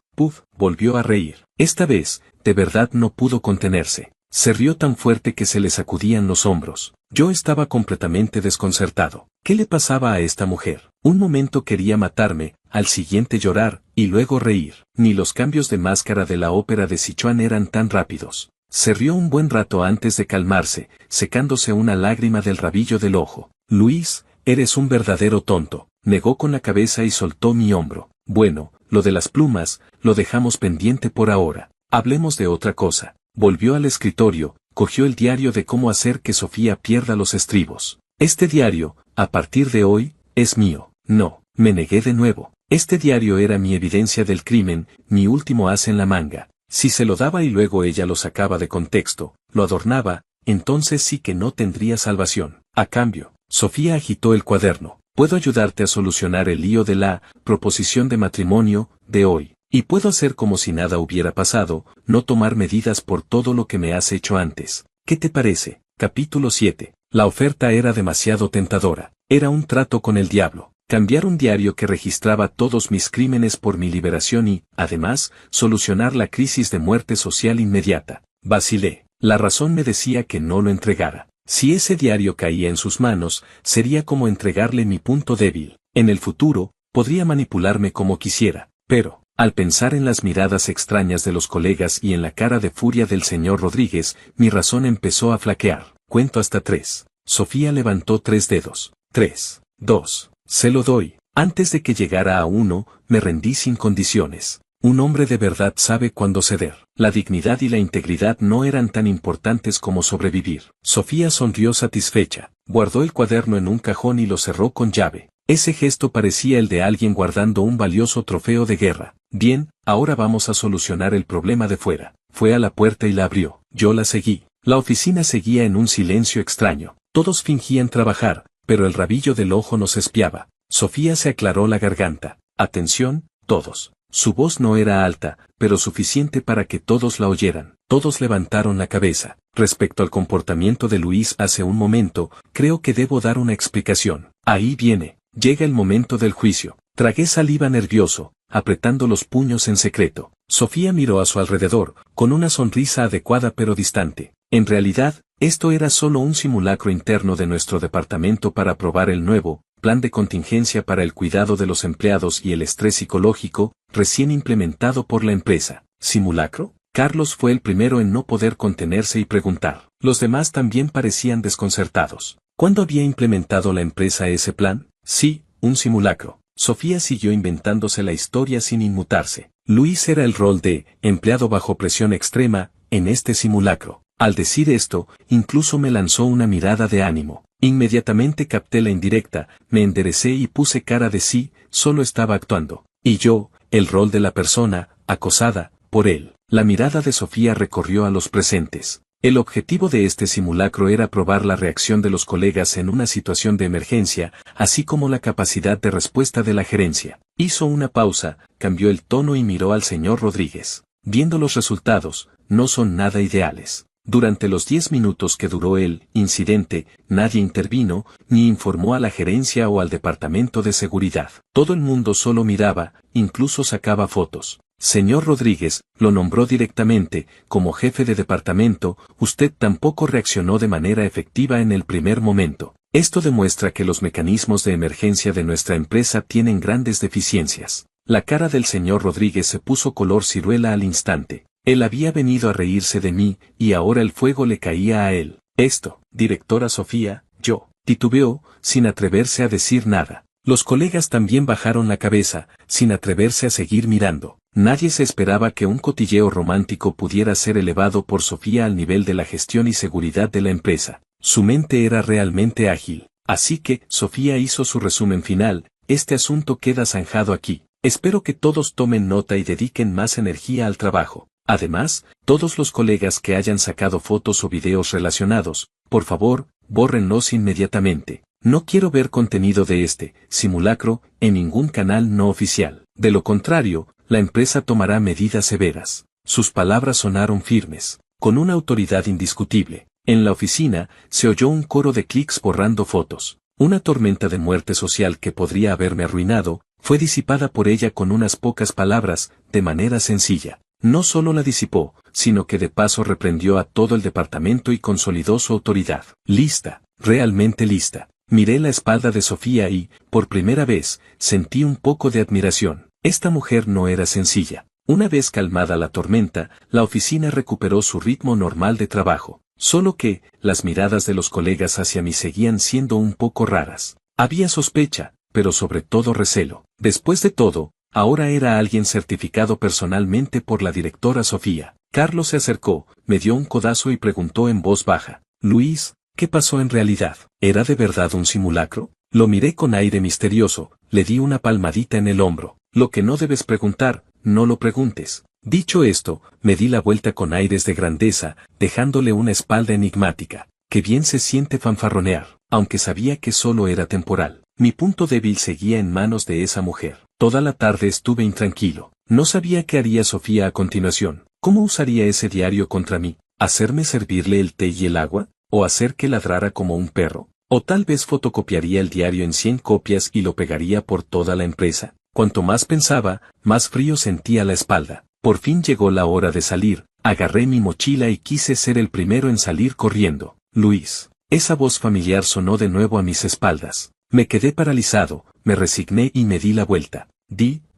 volvió a reír. Esta vez, de verdad no pudo contenerse. Se rió tan fuerte que se le sacudían los hombros. Yo estaba completamente desconcertado. ¿Qué le pasaba a esta mujer? Un momento quería matarme, al siguiente llorar, y luego reír. Ni los cambios de máscara de la ópera de Sichuan eran tan rápidos. Se rió un buen rato antes de calmarse, secándose una lágrima del rabillo del ojo. Luis, eres un verdadero tonto, negó con la cabeza y soltó mi hombro. Bueno, lo de las plumas, lo dejamos pendiente por ahora. Hablemos de otra cosa. Volvió al escritorio, cogió el diario de cómo hacer que Sofía pierda los estribos. Este diario, a partir de hoy, es mío. No, me negué de nuevo. Este diario era mi evidencia del crimen, mi último as en la manga. Si se lo daba y luego ella lo sacaba de contexto, lo adornaba, entonces sí que no tendría salvación. A cambio, Sofía agitó el cuaderno. Puedo ayudarte a solucionar el lío de la proposición de matrimonio de hoy. Y puedo hacer como si nada hubiera pasado, no tomar medidas por todo lo que me has hecho antes. ¿Qué te parece? Capítulo 7. La oferta era demasiado tentadora. Era un trato con el diablo. Cambiar un diario que registraba todos mis crímenes por mi liberación y, además, solucionar la crisis de muerte social inmediata. Vacilé. La razón me decía que no lo entregara. Si ese diario caía en sus manos, sería como entregarle mi punto débil. En el futuro, podría manipularme como quisiera. Pero, al pensar en las miradas extrañas de los colegas y en la cara de furia del señor Rodríguez, mi razón empezó a flaquear. Cuento hasta 3. Sofía levantó 3 dedos. 3, 2. Se lo doy. Antes de que llegara a 1, me rendí sin condiciones. Un hombre de verdad sabe cuándo ceder. La dignidad y la integridad no eran tan importantes como sobrevivir. Sofía sonrió satisfecha. Guardó el cuaderno en un cajón y lo cerró con llave. Ese gesto parecía el de alguien guardando un valioso trofeo de guerra. Bien, ahora vamos a solucionar el problema de fuera. Fue a la puerta y la abrió. Yo la seguí. La oficina seguía en un silencio extraño. Todos fingían trabajar, pero el rabillo del ojo nos espiaba. Sofía se aclaró la garganta. Atención, todos. Su voz no era alta, pero suficiente para que todos la oyeran. Todos levantaron la cabeza. Respecto al comportamiento de Luis hace un momento, creo que debo dar una explicación. Ahí viene. Llega el momento del juicio. Tragué saliva nervioso, apretando los puños en secreto. Sofía miró a su alrededor, con una sonrisa adecuada pero distante. En realidad, esto era solo un simulacro interno de nuestro departamento para probar el nuevo plan de contingencia para el cuidado de los empleados y el estrés psicológico, recién implementado por la empresa. ¿Simulacro? Carlos fue el primero en no poder contenerse y preguntar. Los demás también parecían desconcertados. ¿Cuándo había implementado la empresa ese plan? Sí, un simulacro. Sofía siguió inventándose la historia sin inmutarse. Luis era el rol de empleado bajo presión extrema en este simulacro. Al decir esto, incluso me lanzó una mirada de ánimo. Inmediatamente capté la indirecta, me enderecé y puse cara de sí, solo estaba actuando. Y yo, el rol de la persona, acosada, por él. La mirada de Sofía recorrió a los presentes. El objetivo de este simulacro era probar la reacción de los colegas en una situación de emergencia, así como la capacidad de respuesta de la gerencia. Hizo una pausa, cambió el tono y miró al señor Rodríguez. Viendo los resultados, no son nada ideales. Durante los 10 minutos que duró el incidente, nadie intervino, ni informó a la gerencia o al departamento de seguridad. Todo el mundo solo miraba, incluso sacaba fotos. Señor Rodríguez, lo nombró directamente, como jefe de departamento, usted tampoco reaccionó de manera efectiva en el primer momento. Esto demuestra que los mecanismos de emergencia de nuestra empresa tienen grandes deficiencias. La cara del señor Rodríguez se puso color ciruela al instante. Él había venido a reírse de mí, y ahora el fuego le caía a él. Esto, directora Sofía, yo, titubeó, sin atreverse a decir nada. Los colegas también bajaron la cabeza, sin atreverse a seguir mirando. Nadie se esperaba que un cotilleo romántico pudiera ser elevado por Sofía al nivel de la gestión y seguridad de la empresa. Su mente era realmente ágil. Así que, Sofía hizo su resumen final, este asunto queda zanjado aquí. Espero que todos tomen nota y dediquen más energía al trabajo. Además, todos los colegas que hayan sacado fotos o videos relacionados, por favor, bórrenlos inmediatamente. No quiero ver contenido de este simulacro en ningún canal no oficial. De lo contrario, la empresa tomará medidas severas. Sus palabras sonaron firmes, con una autoridad indiscutible. En la oficina, se oyó un coro de clics borrando fotos. Una tormenta de muerte social que podría haberme arruinado, fue disipada por ella con unas pocas palabras, de manera sencilla. No solo la disipó, sino que de paso reprendió a todo el departamento y consolidó su autoridad. Lista, realmente lista. Miré la espalda de Sofía y, por primera vez, sentí un poco de admiración. Esta mujer no era sencilla. Una vez calmada la tormenta, la oficina recuperó su ritmo normal de trabajo. Solo que, las miradas de los colegas hacia mí seguían siendo un poco raras. Había sospecha, pero sobre todo recelo. Después de todo, ahora era alguien certificado personalmente por la directora Sofía. Carlos se acercó, me dio un codazo y preguntó en voz baja. Luis, ¿qué pasó en realidad? ¿Era de verdad un simulacro? Lo miré con aire misterioso, le di una palmadita en el hombro. Lo que no debes preguntar, no lo preguntes. Dicho esto, me di la vuelta con aires de grandeza, dejándole una espalda enigmática. Que bien se siente fanfarronear, aunque sabía que solo era temporal. Mi punto débil seguía en manos de esa mujer. Toda la tarde estuve intranquilo. No sabía qué haría Sofía a continuación. ¿Cómo usaría ese diario contra mí? ¿Hacerme servirle el té y el agua? ¿O hacer que ladrara como un perro? ¿O tal vez fotocopiaría el diario en 100 copias y lo pegaría por toda la empresa? Cuanto más pensaba, más frío sentía la espalda. Por fin llegó la hora de salir. Agarré mi mochila y quise ser el primero en salir corriendo. Luis. Esa voz familiar sonó de nuevo a mis espaldas. Me quedé paralizado, me resigné y me di la vuelta.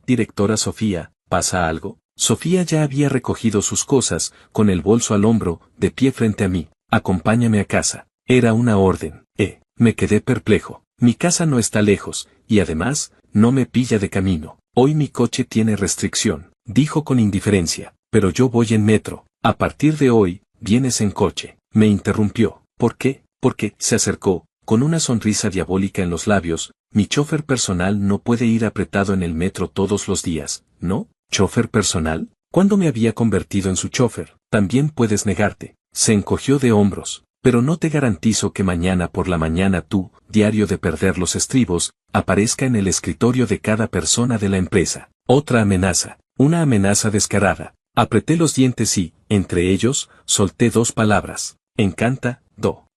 Directora Sofía, ¿pasa algo? Sofía ya había recogido sus cosas, con el bolso al hombro, de pie frente a mí. Acompáñame a casa. Era una orden. Me quedé perplejo. Mi casa no está lejos, y además, no me pilla de camino. Hoy mi coche tiene restricción, dijo con indiferencia. Pero yo voy en metro. A partir de hoy, vienes en coche. Me interrumpió. ¿Por qué? Porque se acercó, con una sonrisa diabólica en los labios. Mi chofer personal no puede ir apretado en el metro todos los días, ¿no? ¿Chofer personal? ¿Cuándo me había convertido en su chofer? También puedes negarte. Se encogió de hombros. Pero no te garantizo que mañana por la mañana tu diario de perder los estribos aparezca en el escritorio de cada persona de la empresa. Otra amenaza. Una amenaza descarada. Apreté los dientes y, entre ellos, solté 2 palabras. Encanta,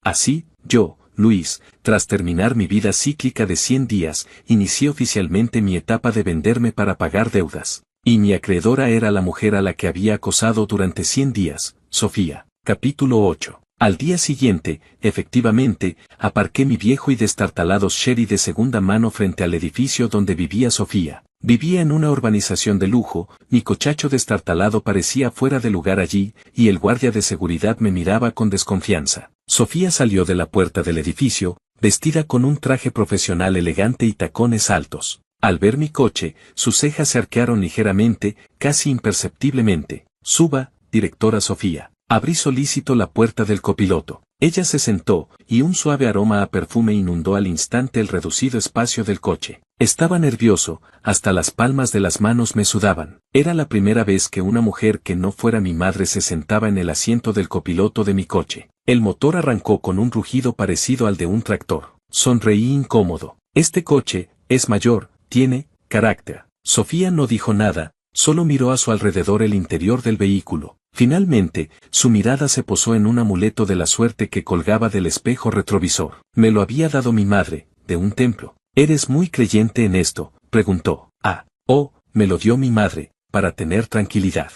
Así, yo, Luis, tras terminar mi vida cíclica de 100 días, inicié oficialmente mi etapa de venderme para pagar deudas. Y mi acreedora era la mujer a la que había acosado durante 100 días, Sofía. Capítulo 8. Al día siguiente, efectivamente, aparqué mi viejo y destartalado Sherry de segunda mano frente al edificio donde vivía Sofía. Vivía en una urbanización de lujo, mi cochacho destartalado parecía fuera de lugar allí, y el guardia de seguridad me miraba con desconfianza. Sofía salió de la puerta del edificio, vestida con un traje profesional elegante y tacones altos. Al ver mi coche, sus cejas se arquearon ligeramente, casi imperceptiblemente. Suba, directora Sofía. Abrí solícito la puerta del copiloto. Ella se sentó, y un suave aroma a perfume inundó al instante el reducido espacio del coche. Estaba nervioso, hasta las palmas de las manos me sudaban. Era la primera vez que una mujer que no fuera mi madre se sentaba en el asiento del copiloto de mi coche. El motor arrancó con un rugido parecido al de un tractor. Sonreí incómodo. Este coche es mayor, tiene carácter. Sofía no dijo nada, solo miró a su alrededor el interior del vehículo. Finalmente, su mirada se posó en un amuleto de la suerte que colgaba del espejo retrovisor. Me lo había dado mi madre, de un templo. ¿Eres muy creyente en esto?, preguntó. Me lo dio mi madre, para tener tranquilidad.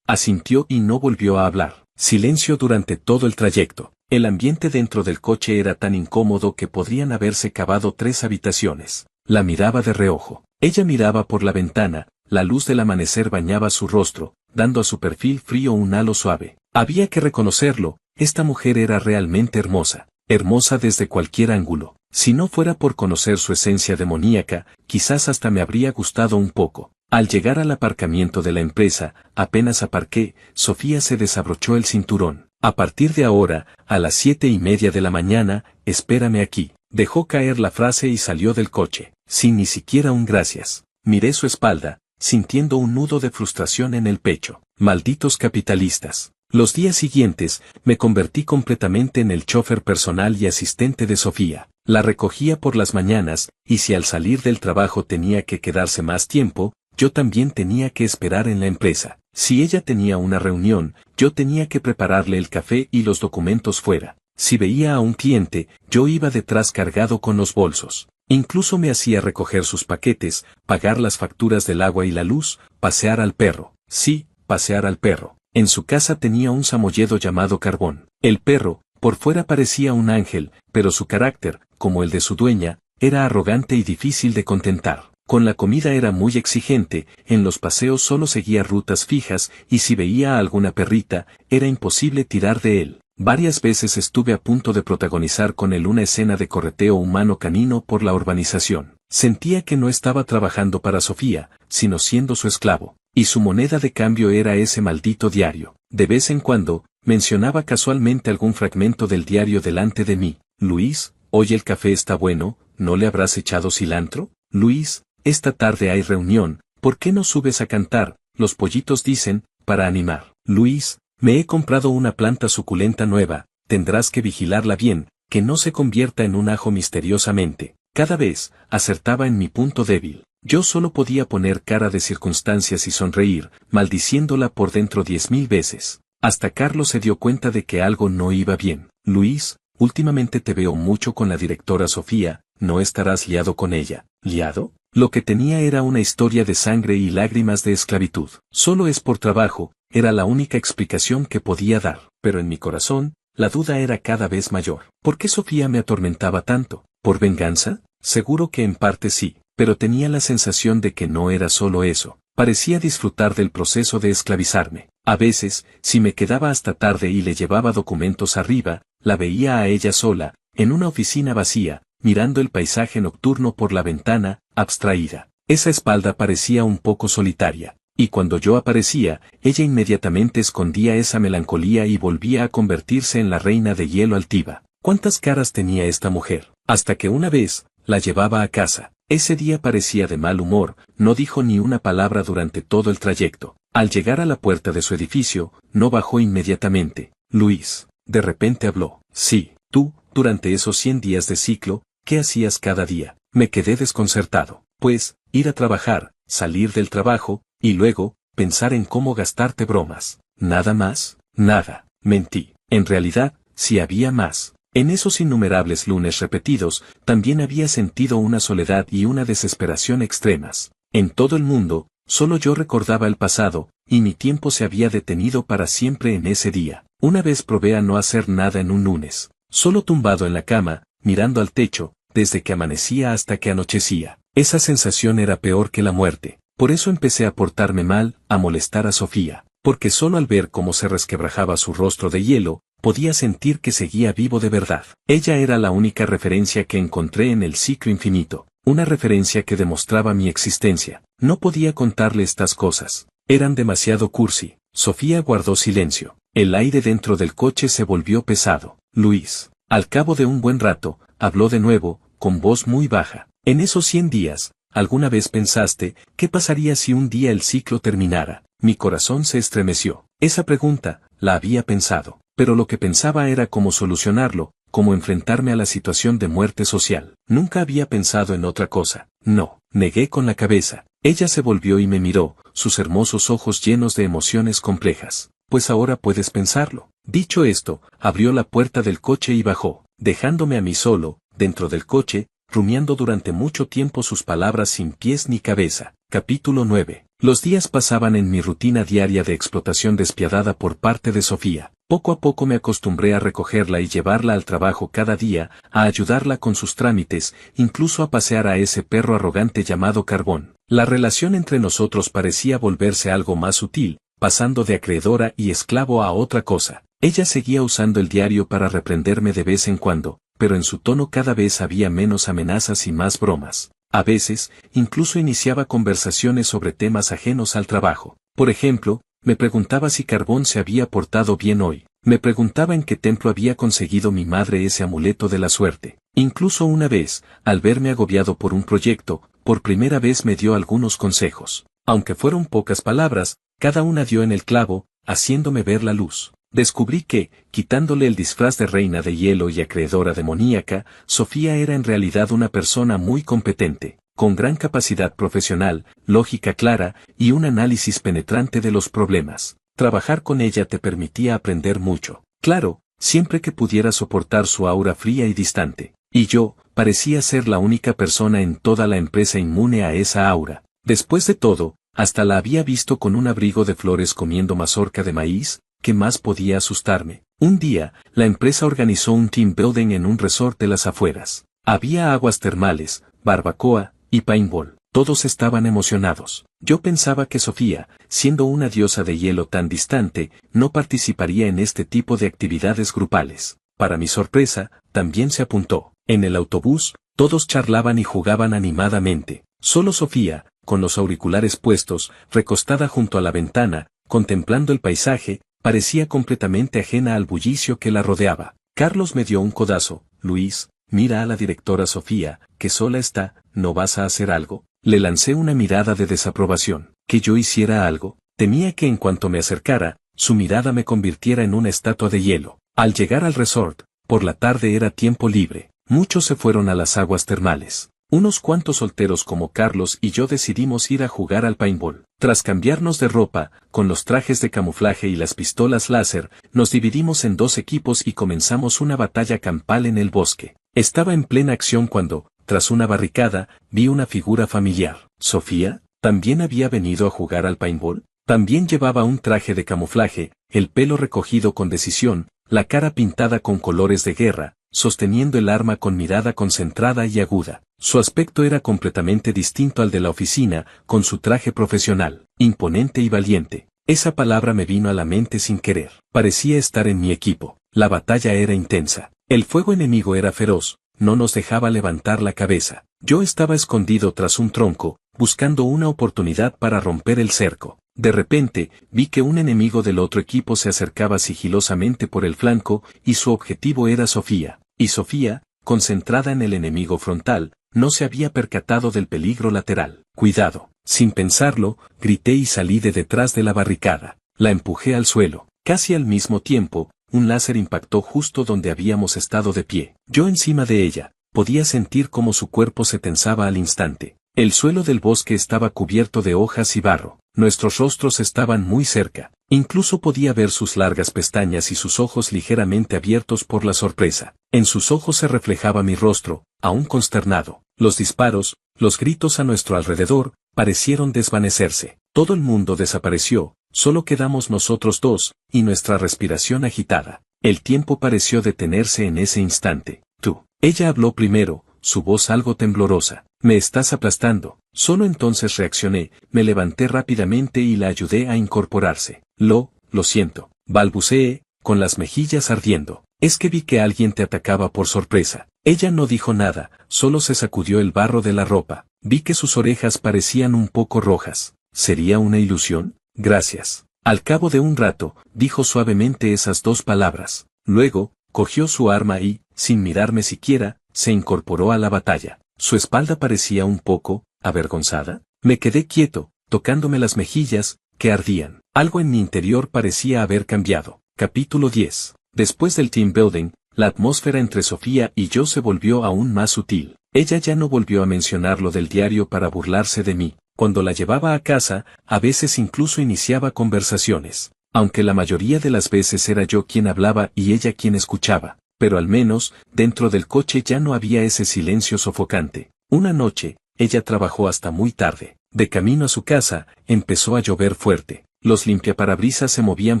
Asintió y no volvió a hablar. Silencio durante todo el trayecto. El ambiente dentro del coche era tan incómodo que podrían haberse cavado 3 habitaciones. La miraba de reojo. Ella miraba por la ventana, la luz del amanecer bañaba su rostro, dando a su perfil frío un halo suave. Había que reconocerlo, esta mujer era realmente hermosa, hermosa desde cualquier ángulo. Si no fuera por conocer su esencia demoníaca, quizás hasta me habría gustado un poco. Al llegar al aparcamiento de la empresa, apenas aparqué, Sofía se desabrochó el cinturón. A partir de ahora, a las 7:30 de la mañana, espérame aquí. Dejó caer la frase y salió del coche, sin ni siquiera un gracias. Miré su espalda, sintiendo un nudo de frustración en el pecho. Malditos capitalistas. Los días siguientes, me convertí completamente en el chofer personal y asistente de Sofía. La recogía por las mañanas, y si al salir del trabajo tenía que quedarse más tiempo, yo también tenía que esperar en la empresa. Si ella tenía una reunión, yo tenía que prepararle el café y los documentos fuera. Si veía a un cliente, yo iba detrás cargado con los bolsos. Incluso me hacía recoger sus paquetes, pagar las facturas del agua y la luz, pasear al perro. Sí, pasear al perro. En su casa tenía un samoyedo llamado Carbón. El perro, por fuera parecía un ángel, pero su carácter, como el de su dueña, era arrogante y difícil de contentar. Con la comida era muy exigente, en los paseos solo seguía rutas fijas, y si veía a alguna perrita, era imposible tirar de él. Varias veces estuve a punto de protagonizar con él una escena de correteo humano-canino por la urbanización. Sentía que no estaba trabajando para Sofía, sino siendo su esclavo, y su moneda de cambio era ese maldito diario. De vez en cuando, mencionaba casualmente algún fragmento del diario delante de mí. Luis, hoy el café está bueno, ¿no le habrás echado cilantro? Luis, esta tarde hay reunión, ¿por qué no subes a cantar? Los pollitos dicen, para animar. Luis, me he comprado una planta suculenta nueva, tendrás que vigilarla bien, que no se convierta en un ajo misteriosamente. Cada vez, acertaba en mi punto débil. Yo solo podía poner cara de circunstancias y sonreír, maldiciéndola por dentro 10.000 veces. Hasta Carlos se dio cuenta de que algo no iba bien. Luis, últimamente te veo mucho con la directora Sofía, ¿no estarás liado con ella? ¿Liado? Lo que tenía era una historia de sangre y lágrimas de esclavitud. Solo es por trabajo, era la única explicación que podía dar. Pero en mi corazón, la duda era cada vez mayor. ¿Por qué Sofía me atormentaba tanto? ¿Por venganza? Seguro que en parte sí, pero tenía la sensación de que no era solo eso. Parecía disfrutar del proceso de esclavizarme. A veces, si me quedaba hasta tarde y le llevaba documentos arriba, la veía a ella sola, en una oficina vacía, mirando el paisaje nocturno por la ventana, abstraída. Esa espalda parecía un poco solitaria, y cuando yo aparecía, ella inmediatamente escondía esa melancolía y volvía a convertirse en la reina de hielo altiva. ¿Cuántas caras tenía esta mujer? Hasta que una vez, la llevaba a casa. Ese día parecía de mal humor, no dijo ni una palabra durante todo el trayecto. Al llegar a la puerta de su edificio, no bajó inmediatamente. Luis, de repente habló. Sí, tú, durante esos 100 días de ciclo, ¿qué hacías cada día? Me quedé desconcertado. Pues, ir a trabajar, salir del trabajo, y luego, pensar en cómo gastarte bromas. ¿Nada más? Nada. Mentí. En realidad, sí había más. En esos innumerables lunes repetidos, también había sentido una soledad y una desesperación extremas. En todo el mundo, solo yo recordaba el pasado, y mi tiempo se había detenido para siempre en ese día. Una vez probé a no hacer nada en un lunes, solo tumbado en la cama, mirando al techo, desde que amanecía hasta que anochecía. Esa sensación era peor que la muerte. Por eso empecé a portarme mal, a molestar a Sofía, porque solo al ver cómo se resquebrajaba su rostro de hielo, podía sentir que seguía vivo de verdad. Ella era la única referencia que encontré en el ciclo infinito, una referencia que demostraba mi existencia. No podía contarle estas cosas, eran demasiado cursi. Sofía guardó silencio. El aire dentro del coche se volvió pesado. Luis, al cabo de un buen rato, habló de nuevo, con voz muy baja. En esos 100 días, ¿alguna vez pensaste qué pasaría si un día el ciclo terminara? Mi corazón se estremeció. Esa pregunta, la había pensado, pero lo que pensaba era cómo solucionarlo, cómo enfrentarme a la situación de muerte social. Nunca había pensado en otra cosa. No, negué con la cabeza. Ella se volvió y me miró, sus hermosos ojos llenos de emociones complejas. Pues ahora puedes pensarlo. Dicho esto, abrió la puerta del coche y bajó, dejándome a mí solo, dentro del coche, rumiando durante mucho tiempo sus palabras sin pies ni cabeza. Capítulo 9. Los días pasaban en mi rutina diaria de explotación despiadada por parte de Sofía. Poco a poco me acostumbré a recogerla y llevarla al trabajo cada día, a ayudarla con sus trámites, incluso a pasear a ese perro arrogante llamado Carbón. La relación entre nosotros parecía volverse algo más sutil, pasando de acreedora y esclavo a otra cosa. Ella seguía usando el diario para reprenderme de vez en cuando, pero en su tono cada vez había menos amenazas y más bromas. A veces, incluso iniciaba conversaciones sobre temas ajenos al trabajo. Por ejemplo, me preguntaba si Carbón se había portado bien hoy. Me preguntaba en qué templo había conseguido mi madre ese amuleto de la suerte. Incluso una vez, al verme agobiado por un proyecto, por primera vez me dio algunos consejos. Aunque fueron pocas palabras, cada una dio en el clavo, haciéndome ver la luz. Descubrí que, quitándole el disfraz de reina de hielo y acreedora demoníaca, Sofía era en realidad una persona muy competente, con gran capacidad profesional, lógica clara y un análisis penetrante de los problemas. Trabajar con ella te permitía aprender mucho. Claro, siempre que pudiera soportar su aura fría y distante. Y yo, parecía ser la única persona en toda la empresa inmune a esa aura. Después de todo, hasta la había visto con un abrigo de flores comiendo mazorca de maíz. ¿Qué más podía asustarme? Un día, la empresa organizó un team building en un resort de las afueras. Había aguas termales, barbacoa y paintball. Todos estaban emocionados. Yo pensaba que Sofía, siendo una diosa de hielo tan distante, no participaría en este tipo de actividades grupales. Para mi sorpresa, también se apuntó. En el autobús, todos charlaban y jugaban animadamente. Solo Sofía, con los auriculares puestos, recostada junto a la ventana, contemplando el paisaje, parecía completamente ajena al bullicio que la rodeaba. Carlos me dio un codazo. Luis, mira a la directora Sofía, que sola está, ¿no vas a hacer algo? Le lancé una mirada de desaprobación. ¿Que yo hiciera algo? Temía que en cuanto me acercara, su mirada me convirtiera en una estatua de hielo. Al llegar al resort, por la tarde era tiempo libre. Muchos se fueron a las aguas termales. Unos cuantos solteros como Carlos y yo decidimos ir a jugar al paintball. Tras cambiarnos de ropa, con los trajes de camuflaje y las pistolas láser, nos dividimos en 2 equipos y comenzamos una batalla campal en el bosque. Estaba en plena acción cuando, tras una barricada, vi una figura familiar. ¿Sofía? ¿También había venido a jugar al paintball? También llevaba un traje de camuflaje, el pelo recogido con decisión, la cara pintada con colores de guerra, sosteniendo el arma con mirada concentrada y aguda. Su aspecto era completamente distinto al de la oficina, con su traje profesional, imponente y valiente. Esa palabra me vino a la mente sin querer. Parecía estar en mi equipo. La batalla era intensa. El fuego enemigo era feroz, no nos dejaba levantar la cabeza. Yo estaba escondido tras un tronco, buscando una oportunidad para romper el cerco. De repente, vi que un enemigo del otro equipo se acercaba sigilosamente por el flanco, y su objetivo era Sofía. Y Sofía, concentrada en el enemigo frontal, no se había percatado del peligro lateral. ¡Cuidado! Sin pensarlo, grité y salí de detrás de la barricada. La empujé al suelo. Casi al mismo tiempo, un láser impactó justo donde habíamos estado de pie. Yo encima de ella, podía sentir cómo su cuerpo se tensaba al instante. El suelo del bosque estaba cubierto de hojas y barro. Nuestros rostros estaban muy cerca. Incluso podía ver sus largas pestañas y sus ojos ligeramente abiertos por la sorpresa. En sus ojos se reflejaba mi rostro, aún consternado. Los disparos, los gritos a nuestro alrededor, parecieron desvanecerse. Todo el mundo desapareció, solo quedamos nosotros 2, y nuestra respiración agitada. El tiempo pareció detenerse en ese instante. Tú. Ella habló primero, su voz algo temblorosa. Me estás aplastando. Solo entonces reaccioné, me levanté rápidamente y la ayudé a incorporarse. Lo siento. Balbuceé, con las mejillas ardiendo. Es que vi que alguien te atacaba por sorpresa. Ella no dijo nada, solo se sacudió el barro de la ropa. Vi que sus orejas parecían un poco rojas. ¿Sería una ilusión? Gracias. Al cabo de un rato, dijo suavemente esas 2 palabras. Luego, cogió su arma y, sin mirarme siquiera, se incorporó a la batalla. Su espalda parecía un poco avergonzada. Me quedé quieto, tocándome las mejillas, que ardían. Algo en mi interior parecía haber cambiado. Capítulo 10. Después del team building, la atmósfera entre Sofía y yo se volvió aún más sutil. Ella ya no volvió a mencionar lo del diario para burlarse de mí. Cuando la llevaba a casa, a veces incluso iniciaba conversaciones. Aunque la mayoría de las veces era yo quien hablaba y ella quien escuchaba. Pero al menos, dentro del coche ya no había ese silencio sofocante. Una noche, ella trabajó hasta muy tarde. De camino a su casa, empezó a llover fuerte. Los limpiaparabrisas se movían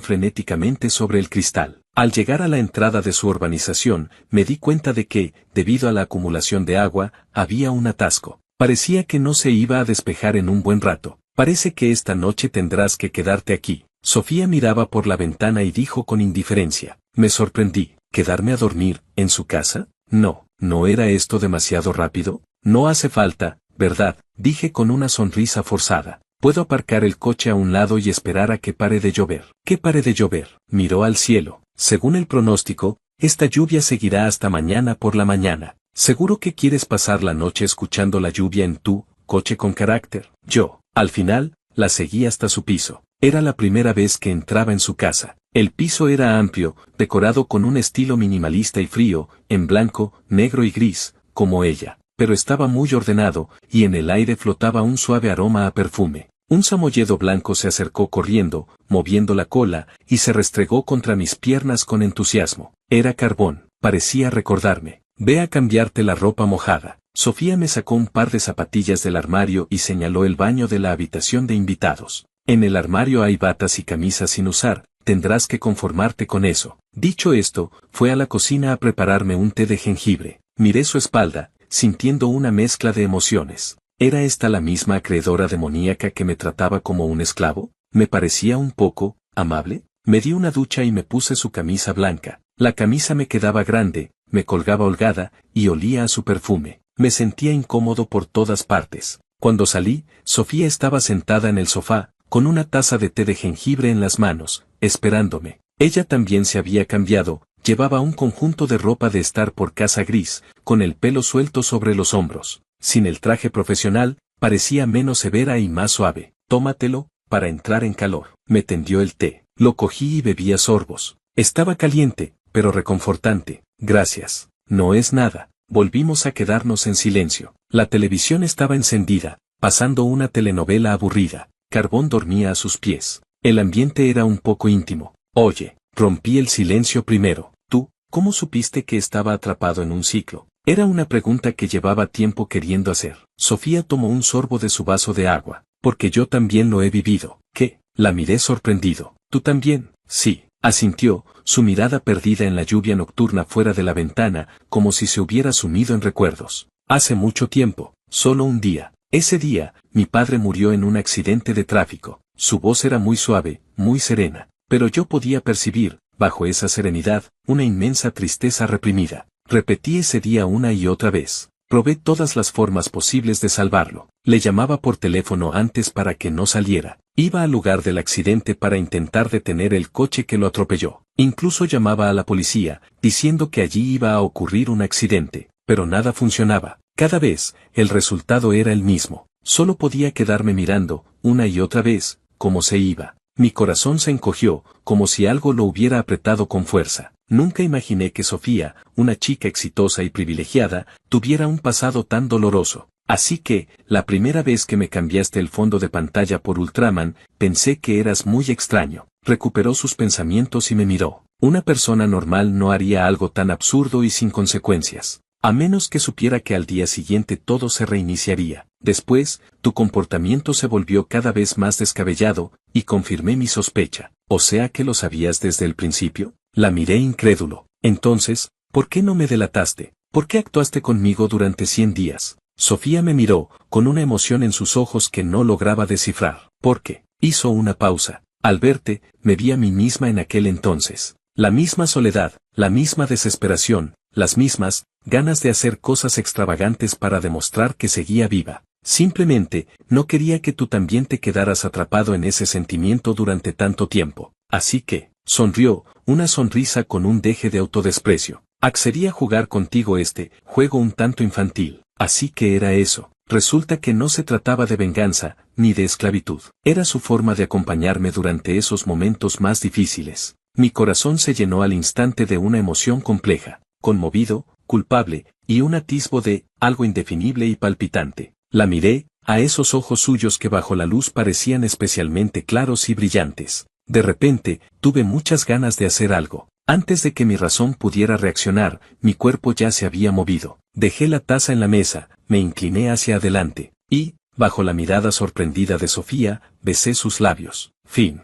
frenéticamente sobre el cristal. Al llegar a la entrada de su urbanización, me di cuenta de que, debido a la acumulación de agua, había un atasco. Parecía que no se iba a despejar en un buen rato. Parece que esta noche tendrás que quedarte aquí. Sofía miraba por la ventana y dijo con indiferencia. Me sorprendí. ¿Quedarme a dormir, en su casa? ¿No era esto demasiado rápido? No hace falta, ¿verdad? Dije con una sonrisa forzada. Puedo aparcar el coche a un lado y esperar a que pare de llover. ¿Qué pare de llover? Miró al cielo. Según el pronóstico, esta lluvia seguirá hasta mañana por la mañana. ¿Seguro que quieres pasar la noche escuchando la lluvia en tu coche con carácter? Yo, al final, la seguí hasta su piso. Era la primera vez que entraba en su casa. El piso era amplio, decorado con un estilo minimalista y frío, en blanco, negro y gris, como ella, pero estaba muy ordenado, y en el aire flotaba un suave aroma a perfume. Un samoyedo blanco se acercó corriendo, moviendo la cola, y se restregó contra mis piernas con entusiasmo. Era Carbón, parecía recordarme. Ve a cambiarte la ropa mojada. Sofía me sacó un par de zapatillas del armario y señaló el baño de la habitación de invitados. En el armario hay batas y camisas sin usar, tendrás que conformarte con eso. Dicho esto, fue a la cocina a prepararme un té de jengibre. Miré su espalda, sintiendo una mezcla de emociones. ¿Era esta la misma acreedora demoníaca que me trataba como un esclavo? Me parecía un poco amable. Me di una ducha y me puse su camisa blanca. La camisa me quedaba grande, me colgaba holgada, y olía a su perfume. Me sentía incómodo por todas partes. Cuando salí, Sofía estaba sentada en el sofá, con una taza de té de jengibre en las manos, esperándome. Ella también se había cambiado, llevaba un conjunto de ropa de estar por casa gris, con el pelo suelto sobre los hombros. Sin el traje profesional, parecía menos severa y más suave. Tómatelo, para entrar en calor. Me tendió el té. Lo cogí y bebí a sorbos. Estaba caliente, pero reconfortante. Gracias. No es nada. Volvimos a quedarnos en silencio. La televisión estaba encendida, pasando una telenovela aburrida. Carbón dormía a sus pies. El ambiente era un poco íntimo. Oye, rompí el silencio primero. ¿Tú, cómo supiste que estaba atrapado en un ciclo? Era una pregunta que llevaba tiempo queriendo hacer. Sofía tomó un sorbo de su vaso de agua. Porque yo también lo he vivido. ¿Qué? La miré sorprendido. ¿Tú también? Sí. Asintió, su mirada perdida en la lluvia nocturna fuera de la ventana, como si se hubiera sumido en recuerdos. Hace mucho tiempo, solo un día. Ese día, mi padre murió en un accidente de tráfico. Su voz era muy suave, muy serena, pero yo podía percibir, bajo esa serenidad, una inmensa tristeza reprimida. Repetí ese día una y otra vez. Probé todas las formas posibles de salvarlo. Le llamaba por teléfono antes para que no saliera. Iba al lugar del accidente para intentar detener el coche que lo atropelló. Incluso llamaba a la policía, diciendo que allí iba a ocurrir un accidente, pero nada funcionaba. Cada vez, el resultado era el mismo. Solo podía quedarme mirando, una y otra vez, cómo se iba. Mi corazón se encogió, como si algo lo hubiera apretado con fuerza. Nunca imaginé que Sofía, una chica exitosa y privilegiada, tuviera un pasado tan doloroso. Así que, la primera vez que me cambiaste el fondo de pantalla por Ultraman, pensé que eras muy extraño. Recuperó sus pensamientos y me miró. Una persona normal no haría algo tan absurdo y sin consecuencias. A menos que supiera que al día siguiente todo se reiniciaría. Después, tu comportamiento se volvió cada vez más descabellado, y confirmé mi sospecha. ¿O sea que lo sabías desde el principio? La miré incrédulo. Entonces, ¿por qué no me delataste? ¿Por qué actuaste conmigo durante 100 días? Sofía me miró, con una emoción en sus ojos que no lograba descifrar. ¿Por qué? Hizo una pausa. Al verte, me vi a mí misma en aquel entonces. La misma soledad, la misma desesperación, las mismas ganas de hacer cosas extravagantes para demostrar que seguía viva. Simplemente, no quería que tú también te quedaras atrapado en ese sentimiento durante tanto tiempo. Así que, sonrió, una sonrisa con un deje de autodesprecio. Accedí a jugar contigo este juego un tanto infantil. Así que era eso. Resulta que no se trataba de venganza, ni de esclavitud. Era su forma de acompañarme durante esos momentos más difíciles. Mi corazón se llenó al instante de una emoción compleja, conmovido, culpable, y un atisbo de algo indefinible y palpitante. La miré, a esos ojos suyos que bajo la luz parecían especialmente claros y brillantes. De repente, tuve muchas ganas de hacer algo. Antes de que mi razón pudiera reaccionar, mi cuerpo ya se había movido. Dejé la taza en la mesa, me incliné hacia adelante, y, bajo la mirada sorprendida de Sofía, besé sus labios. Fin.